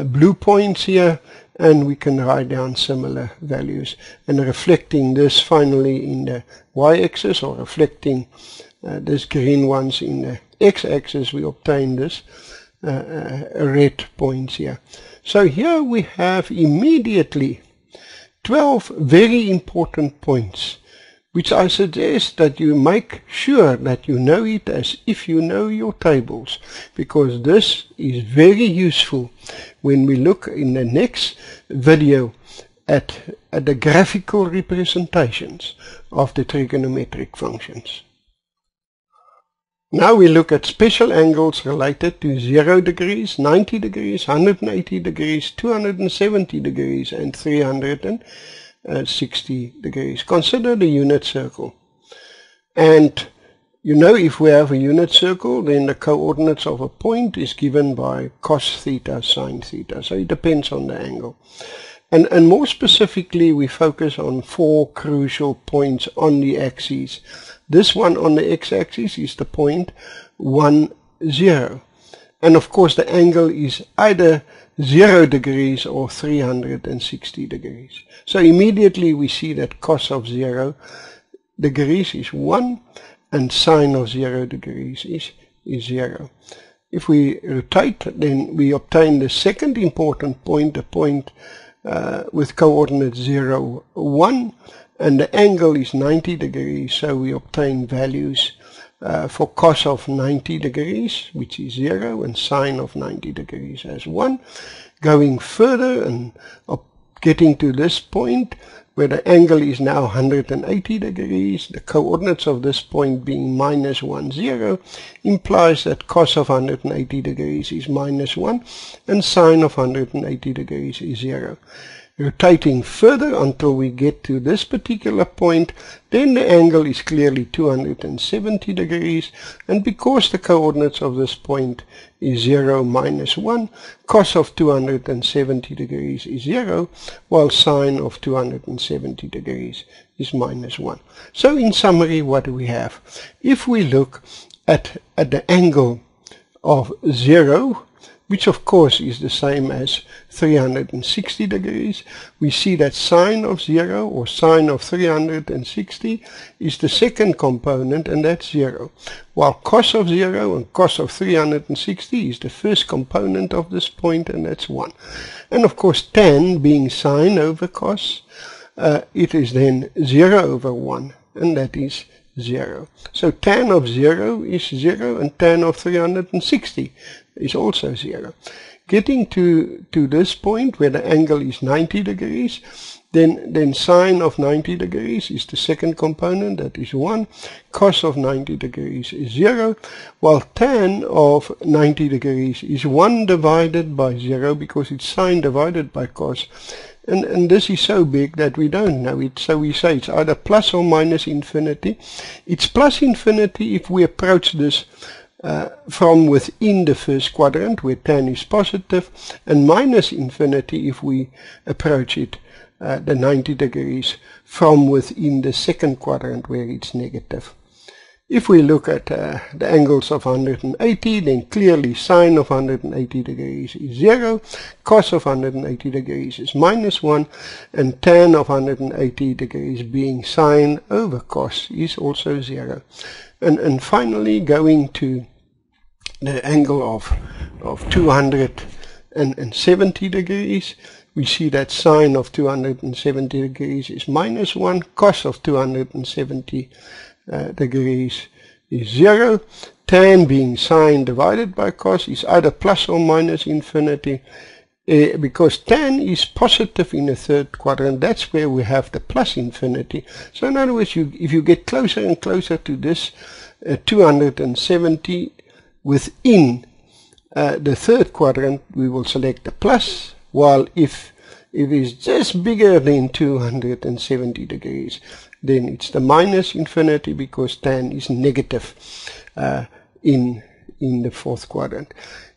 blue points here, and we can write down similar values. And reflecting this finally in the y-axis, or reflecting these green ones in the x-axis, we obtain this red points here. So here we have immediately 12 very important points, which I suggest that you make sure that you know it as if you know your tables, because this is very useful when we look in the next video at the graphical representations of the trigonometric functions. Now we look at special angles related to 0 degrees, 90 degrees, 180 degrees, 270 degrees, and 360 degrees. Consider the unit circle. And you know, if we have a unit circle, then the coordinates of a point is given by cos theta, sine theta. So it depends on the angle. And more specifically, we focus on 4 crucial points on the axes. This one on the x-axis is the point 1, 0. And of course the angle is either 0 degrees or 360 degrees. So immediately we see that cos of 0 degrees is 1 and sine of 0 degrees is 0. If we rotate, then we obtain the second important point, the point with coordinates 0, 1. And the angle is 90 degrees, so we obtain values for cos of 90 degrees, which is 0, and sine of 90 degrees as 1. Going further and getting to this point, where the angle is now 180 degrees, the coordinates of this point being minus 1, 0, implies that cos of 180 degrees is minus 1, and sine of 180 degrees is 0. Rotating further until we get to this particular point, then the angle is clearly 270 degrees, and because the coordinates of this point is 0, minus 1, cos of 270 degrees is 0, while sine of 270 degrees is minus 1. So in summary, what do we have? If we look at the angle of 0, which of course is the same as 360 degrees, we see that sine of 0 or sine of 360 is the second component, and that's 0. While cos of 0 and cos of 360 is the first component of this point, and that's 1. And of course tan being sine over cos, it is then 0 over 1, and that is 0. So tan of 0 is 0, and tan of 360 is also 0. Getting to this point where the angle is 90 degrees, then sine of 90 degrees is the second component, that is 1. Cos of 90 degrees is 0, while tan of 90 degrees is 1 divided by 0, because it's sine divided by cos. And this is so big that we don't know it, so we say it's either plus or minus infinity. It's plus infinity if we approach this from within the first quadrant where tan is positive, and minus infinity if we approach it the 90 degrees from within the second quadrant where it's negative. If we look at the angles of 180, then clearly sine of 180 degrees is 0, cos of 180 degrees is minus 1, and tan of 180 degrees being sine over cos is also 0. And finally, going to the angle of 270 degrees, we see that sine of 270 degrees is -1, cos of 270 degrees is 0, tan being sine divided by cos is either plus or minus infinity, because tan is positive in the third quadrant. That's where we have the plus infinity. So in other words, if you get closer and closer to this 270 within the third quadrant, we will select the plus, while if it is just bigger than 270 degrees, then it's the minus infinity, because tan is negative in the fourth quadrant.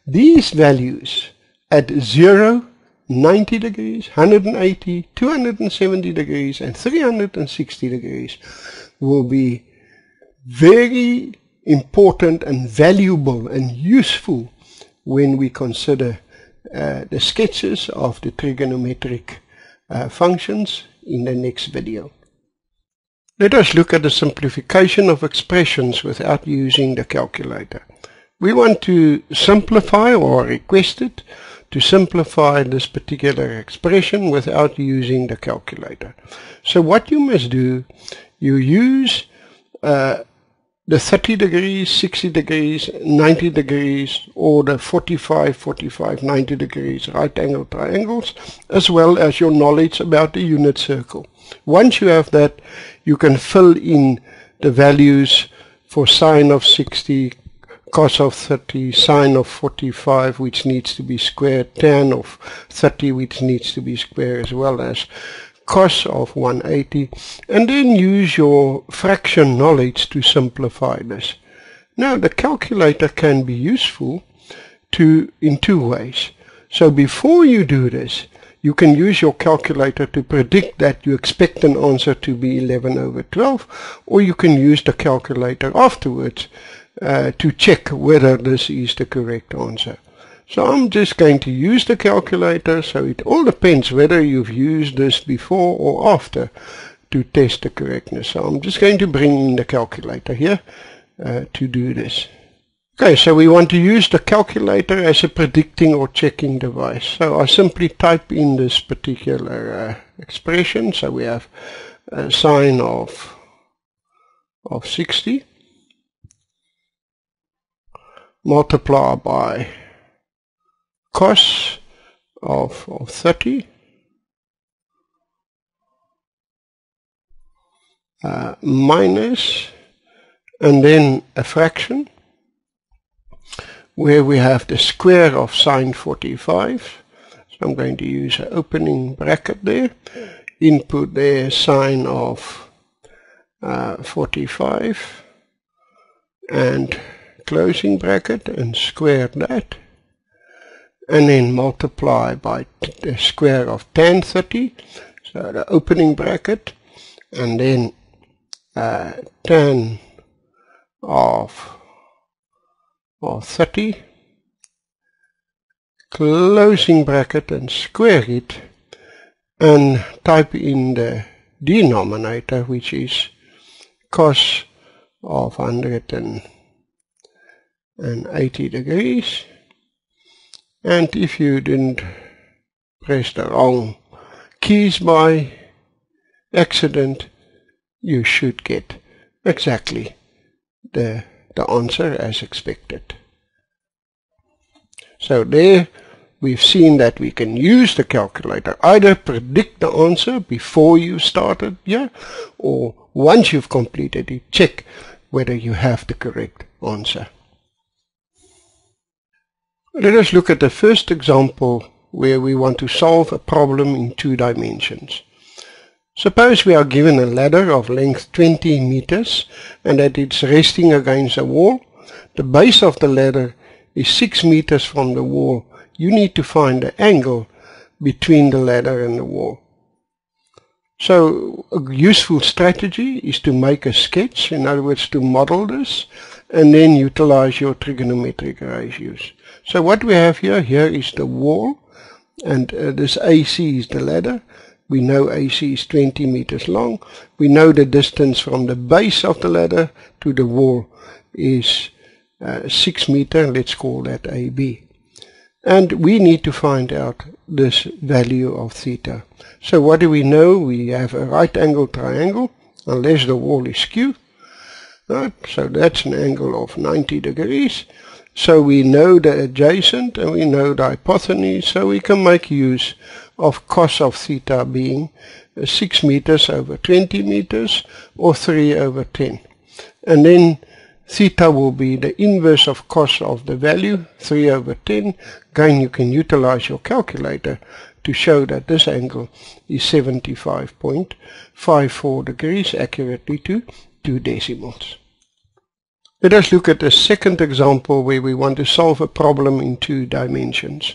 These values at 0, 90 degrees, 180, 270 degrees, and 360 degrees will be very important and valuable and useful when we consider the sketches of the trigonometric functions in the next video. Let us look at the simplification of expressions without using the calculator. We want to simplify, or request it to simplify this particular expression without using the calculator. So what you must do, you use the 30 degrees, 60 degrees, 90 degrees, or the 45, 45, 90 degrees right angle triangles, as well as your knowledge about the unit circle. Once you have that, you can fill in the values for sine of 60, cos of 30, sine of 45, which needs to be squared, tan of 30, which needs to be squared, as well as cos of 180, and then use your fraction knowledge to simplify this. Now, the calculator can be useful in two ways. So before you do this, you can use your calculator to predict that you expect an answer to be 11/12, or you can use the calculator afterwards to check whether this is the correct answer. So I'm just going to use the calculator, so it all depends whether you've used this before or after to test the correctness. So I'm just going to bring in the calculator here to do this. Okay, so we want to use the calculator as a predicting or checking device. So I simply type in this particular expression. So we have sine of 60 multiply by cos of 30 minus, and then a fraction where we have the square of sine 45. So I'm going to use an opening bracket there, input there sine of 45 and closing bracket, and square that, and then multiply by the square of tan 30, so the opening bracket, and then tan of 30, closing bracket, and square it, and type in the denominator, which is cos of 180 degrees. And if you didn't press the wrong keys by accident, you should get exactly the answer as expected. So there we've seen that we can use the calculator, either predict the answer before you started, or once you've completed it, check whether you have the correct answer. Let us look at the first example where we want to solve a problem in 2 dimensions. Suppose we are given a ladder of length 20 meters and that it's resting against a wall. The base of the ladder is 6 meters from the wall. You need to find the angle between the ladder and the wall. So a useful strategy is to make a sketch, in other words to model this, and then utilize your trigonometric ratios. So what we have here is the wall, and this AC is the ladder. We know AC is 20 meters long. We know the distance from the base of the ladder to the wall is 6 meter, let's call that AB. And we need to find out this value of theta. So what do we know? We have a right angle triangle, unless the wall is skew. Right? So that's an angle of 90 degrees. So we know the adjacent and we know the hypotenuse, so we can make use of cos of theta being 6 meters over 20 meters or 3 over 10. And then theta will be the inverse of cos of the value, 3 over 10. Again, you can utilize your calculator to show that this angle is 75.54 degrees, accurately to 2 decimals. Let us look at the second example where we want to solve a problem in 2 dimensions.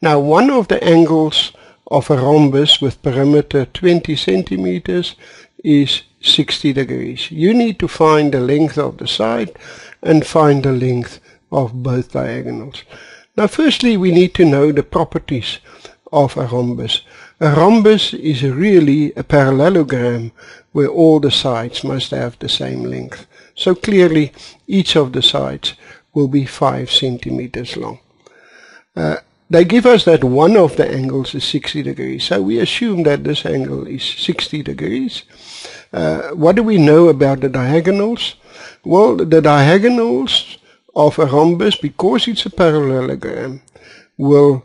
Now, one of the angles of a rhombus with perimeter 20 centimeters is 60 degrees. You need to find the length of the side and find the length of both diagonals. Now, firstly, we need to know the properties of a rhombus. A rhombus is really a parallelogram where all the sides must have the same length. So clearly, each of the sides will be 5 centimeters long. They give us that one of the angles is 60 degrees. So we assume that this angle is 60 degrees. What do we know about the diagonals? Well, the diagonals of a rhombus, because it's a parallelogram, will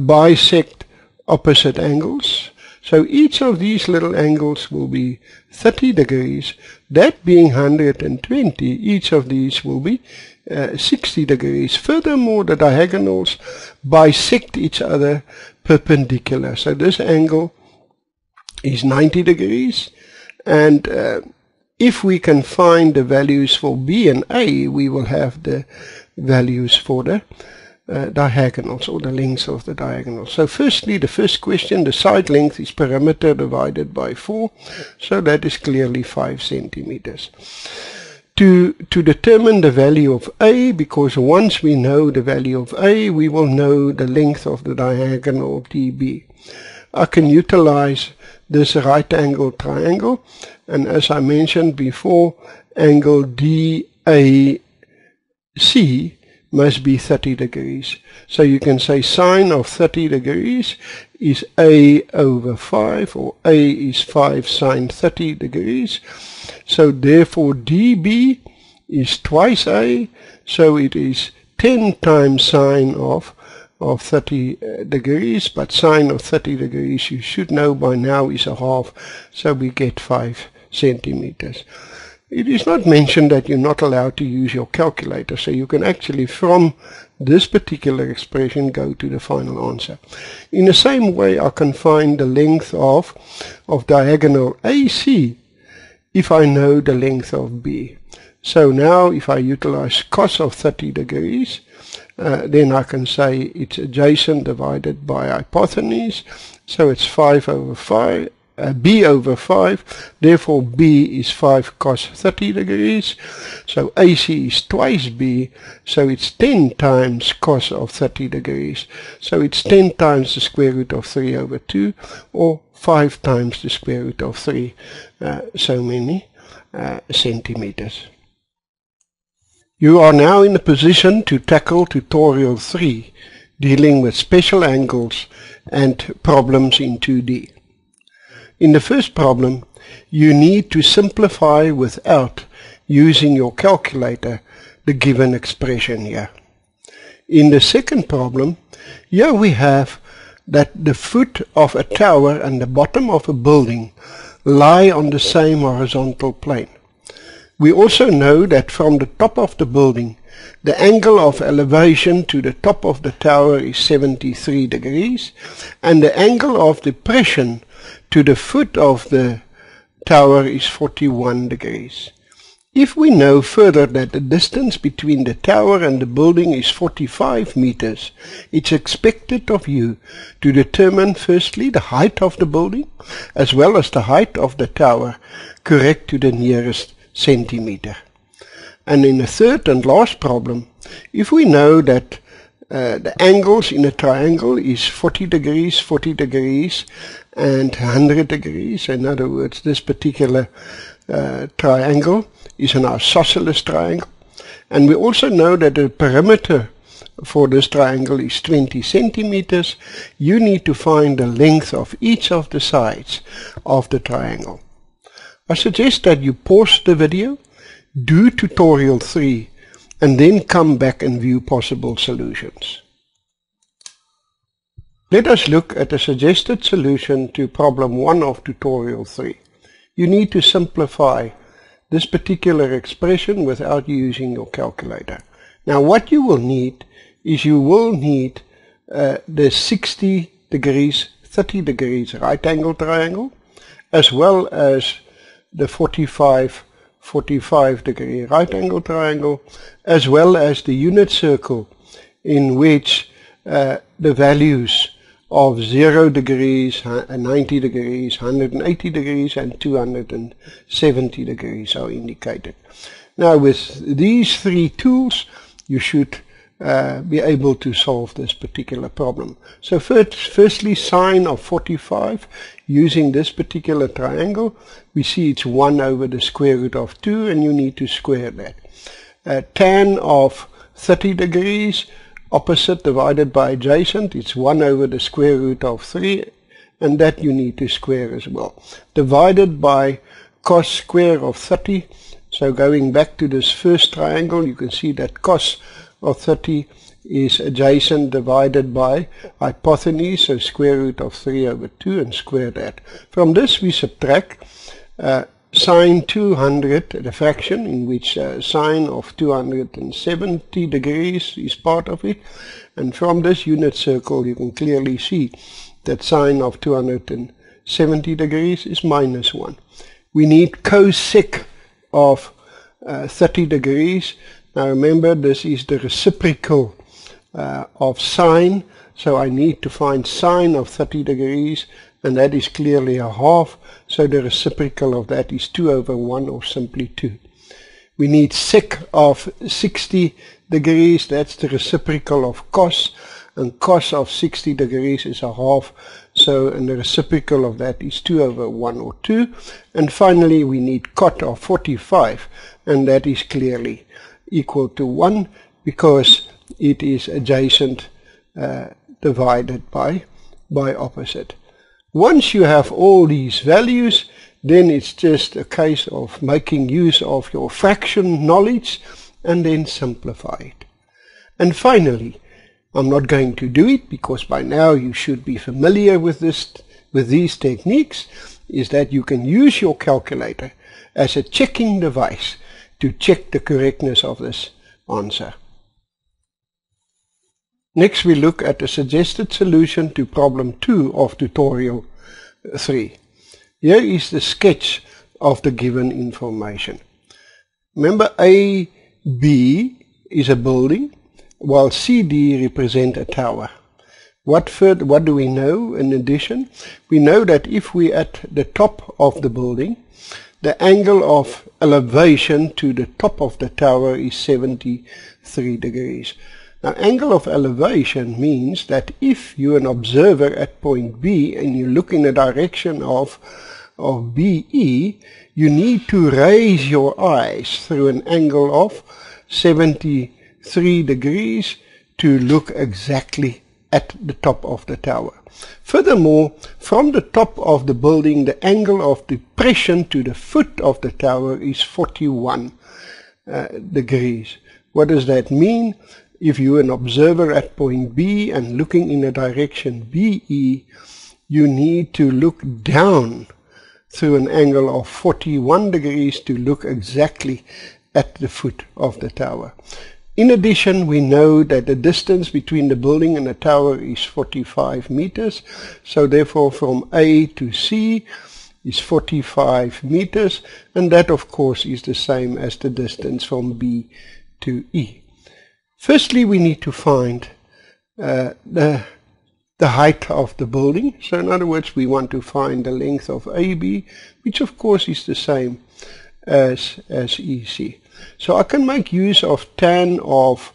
bisect opposite angles. So each of these little angles will be 30 degrees. That being 120, each of these will be 60 degrees. Furthermore, the diagonals bisect each other perpendicular. So this angle is 90 degrees. And if we can find the values for B and A, we will have the values for the diagonals, or the lengths of the diagonals. So firstly, the first question, the side length is perimeter divided by 4, so that is clearly 5 centimeters. To determine the value of A, because once we know the value of A, we will know the length of the diagonal DB. I can utilize this right angle triangle, and as I mentioned before, angle DAC must be 30 degrees. So you can say sine of 30 degrees is A over 5, or A is 5 sine 30 degrees. So therefore dB is twice A, so it is 10 times sine of 30 degrees, but sine of 30 degrees you should know by now is a half, so we get 5 centimeters. It is not mentioned that you're not allowed to use your calculator, so you can actually from this particular expression go to the final answer. In the same way, I can find the length of diagonal AC if I know the length of B. So now if I utilize cos of 30 degrees, then I can say it's adjacent divided by hypotenuse, so it's 5 over 5. B over 5, therefore B is 5 cos 30 degrees, so AC is twice B, so it's 10 times cos of 30 degrees, so it's 10 times the square root of 3 over 2, or 5 times the square root of 3, so many centimeters. You are now in a position to tackle tutorial 3, dealing with special angles and problems in 2D. In the first problem, you need to simplify without using your calculator the given expression here. In the second problem, here we have that the foot of a tower and the bottom of a building lie on the same horizontal plane. We also know that from the top of the building, the angle of elevation to the top of the tower is 73 degrees, and the angle of depression to the foot of the tower is 41 degrees. If we know further that the distance between the tower and the building is 45 meters, it's expected of you to determine firstly the height of the building as well as the height of the tower, correct to the nearest centimeter. And in the third and last problem, if we know that the angles in a triangle is 40 degrees, and 100 degrees. In other words, this particular triangle is an isosceles triangle, And we also know that the perimeter for this triangle is 20 centimeters. You need to find the length of each of the sides of the triangle. I suggest that you pause the video, do tutorial 3, and then come back and view possible solutions. Let us look at a suggested solution to problem 1 of tutorial 3. You need to simplify this particular expression without using your calculator. Now what you will need is the 60 degrees, 30 degrees right angle triangle, as well as the 45 degree right angle triangle, as well as the unit circle in which the values of 0 degrees, 90 degrees, 180 degrees and 270 degrees are indicated. Now with these 3 tools you should be able to solve this particular problem. So firstly, sine of 45, using this particular triangle, we see it's 1 over the square root of 2, and you need to square that. Tan of 30 degrees, opposite divided by adjacent, it's 1 over the square root of 3, and that you need to square as well. Divided by cos square of 30, so going back to this first triangle, you can see that cos of 30 is adjacent divided by hypotenuse, so square root of 3 over 2, and square that. From this we subtract sine 200, the fraction in which sine of 270 degrees is part of it, and from this unit circle you can clearly see that sine of 270 degrees is minus 1. We need cosec of 30 degrees. Now remember, this is the reciprocal of sine, so I need to find sine of 30 degrees, and that is clearly a half, so the reciprocal of that is 2 over 1, or simply 2. We need sec of 60 degrees, that's the reciprocal of cos, and cos of 60 degrees is a half, so and the reciprocal of that is 2 over 1, or 2. And finally we need cot of 45, and that is clearly equal to 1 because it is adjacent divided by opposite. Once you have all these values, then it's just a case of making use of your fraction knowledge and then simplify it. And finally, I'm not going to do it because by now you should be familiar with these techniques, is that you can use your calculator as a checking device to check the correctness of this answer. Next we look at the suggested solution to problem 2 of tutorial 3. Here is the sketch of the given information. Remember, AB is a building while CD represent a tower. What do we know in addition? We know that if we at the top of the building, the angle of elevation to the top of the tower is 73 degrees. Now, angle of elevation means that if you're an observer at point B and you look in the direction of BE, you need to raise your eyes through an angle of 73 degrees to look exactly at the top of the tower. Furthermore, from the top of the building, the angle of depression to the foot of the tower is 41 degrees. What does that mean? If you're an observer at point B and looking in the direction BE, you need to look down through an angle of 41 degrees to look exactly at the foot of the tower. In addition, we know that the distance between the building and the tower is 45 meters, so therefore from A to C is 45 meters, and that of course is the same as the distance from B to E. Firstly, we need to find the height of the building. So in other words, we want to find the length of AB, which of course is the same as EC. So I can make use of tan of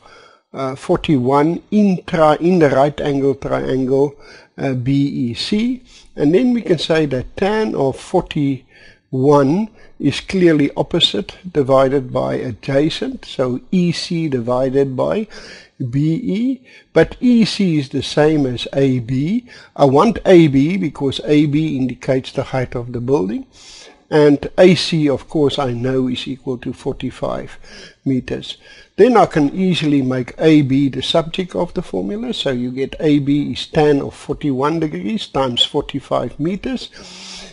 41 in the right angle triangle BEC, and then we can say that tan of 41 is clearly opposite divided by adjacent, so EC divided by BE, but EC is the same as AB. I want AB because AB indicates the height of the building, and AC, of course, I know is equal to 45 meters. Then I can easily make AB the subject of the formula, so you get AB is tan of 41 degrees times 45 meters,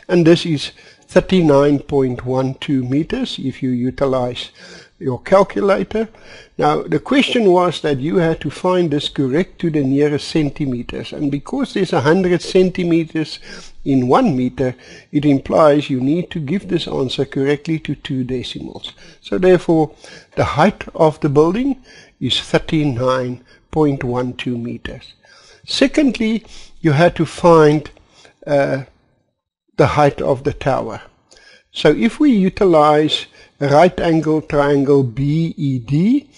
and this is 39.12 meters if you utilize your calculator. Now the question was that you had to find this correct to the nearest centimeters, and because there's 100 centimeters in 1 meter, it implies you need to give this answer correctly to 2 decimals. So therefore the height of the building is 39.12 meters. Secondly, you had to find the height of the tower. So if we utilize right angle triangle BED,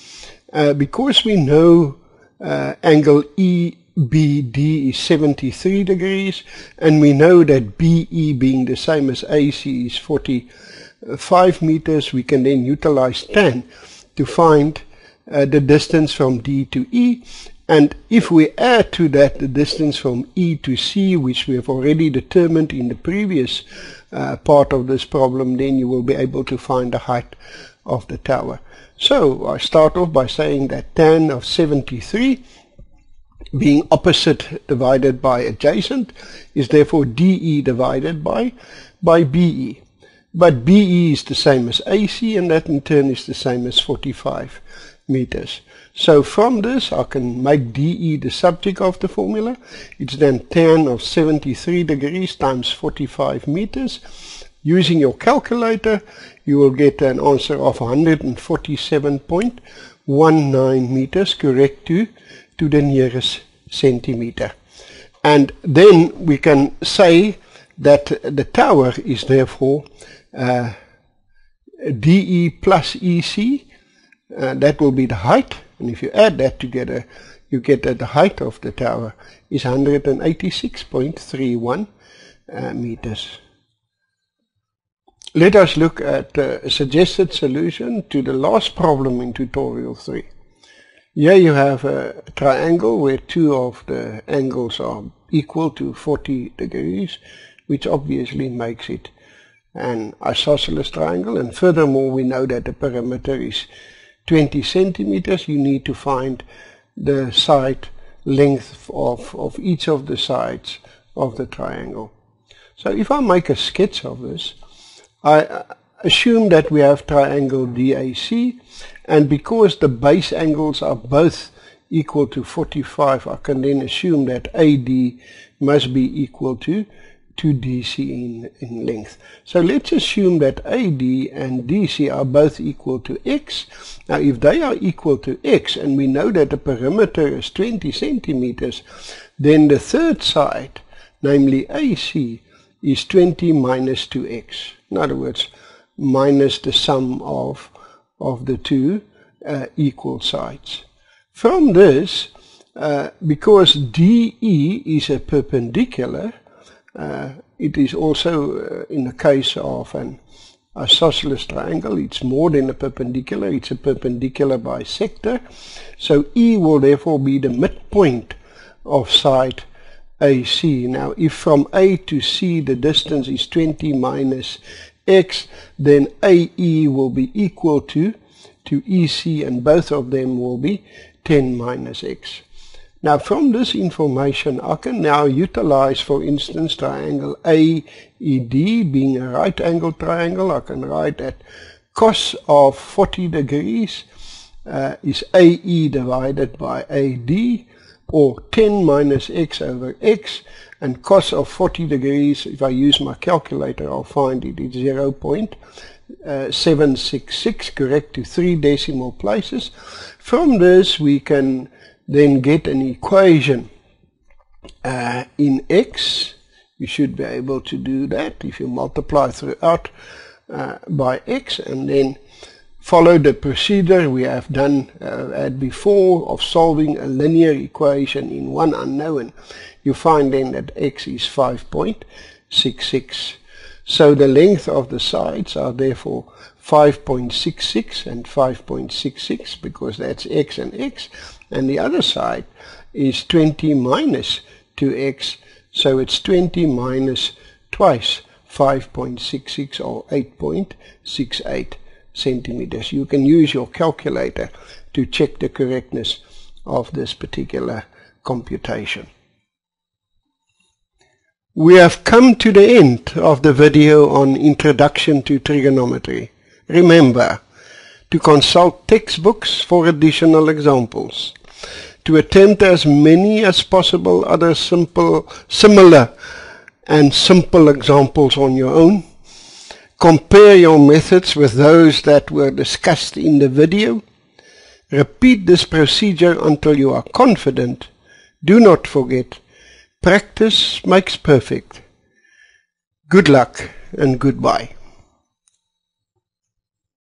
because we know angle EBD is 73 degrees, and we know that BE being the same as AC is 45 meters, we can then utilize tan to find the distance from D to E. And if we add to that the distance from E to C, which we have already determined in the previous part of this problem, then you will be able to find the height of the tower. So I start off by saying that tan of 73 being opposite divided by adjacent is therefore DE divided by BE. But BE is the same as AC, and that in turn is the same as 45 meters. So from this I can make DE the subject of the formula. It's then tan of 73 degrees times 45 meters. Using your calculator you will get an answer of 147.19 meters, correct to the nearest centimeter. And then we can say that the tower is therefore DE plus EC. That will be the height, and if you add that together you get that the height of the tower is 186.31 meters. Let us look at a suggested solution to the last problem in tutorial 3. Here you have a triangle where two of the angles are equal to 40 degrees, which obviously makes it an isosceles triangle, and furthermore we know that the perimeter is 20 centimeters. You need to find the side length of each of the sides of the triangle. So if I make a sketch of this, I assume that we have triangle DAC, and because the base angles are both equal to 45, I can then assume that AD must be equal to DC in length. So let's assume that AD and DC are both equal to X. Now if they are equal to X, and we know that the perimeter is 20 centimeters, then the third side, namely AC, is 20 minus 2x. In other words, minus the sum of the two equal sides. From this, because DE is a perpendicular, it is also in the case of an isosceles triangle, it's more than a perpendicular, it's a perpendicular bisector. So E will therefore be the midpoint of side AC. Now if from A to C the distance is 20 minus X, then AE will be equal to EC, and both of them will be 10 minus X. Now from this information I can now utilize, for instance, triangle AED being a right angle triangle. I can write that cos of 40 degrees is AE divided by AD, or 10 minus X over X, and cos of 40 degrees, if I use my calculator I'll find it is 0.766, correct to 3 decimal places. From this we can then get an equation in X. You should be able to do that if you multiply throughout by X, and then follow the procedure we have done before of solving a linear equation in one unknown. You find then that X is 5.66. So the length of the sides are therefore 5.66 and 5.66 because that's x and x, and the other side is 20 minus 2x, so it's 20 minus twice 5.66 or 8.68 centimeters. You can use your calculator to check the correctness of this particular computation. We have come to the end of the video on Introduction to Trigonometry. Remember to consult textbooks for additional examples, to attempt as many as possible other similar and simple examples on your own. Compare your methods with those that were discussed in the video. Repeat this procedure until you are confident. Do not forget, practice makes perfect. Good luck and goodbye.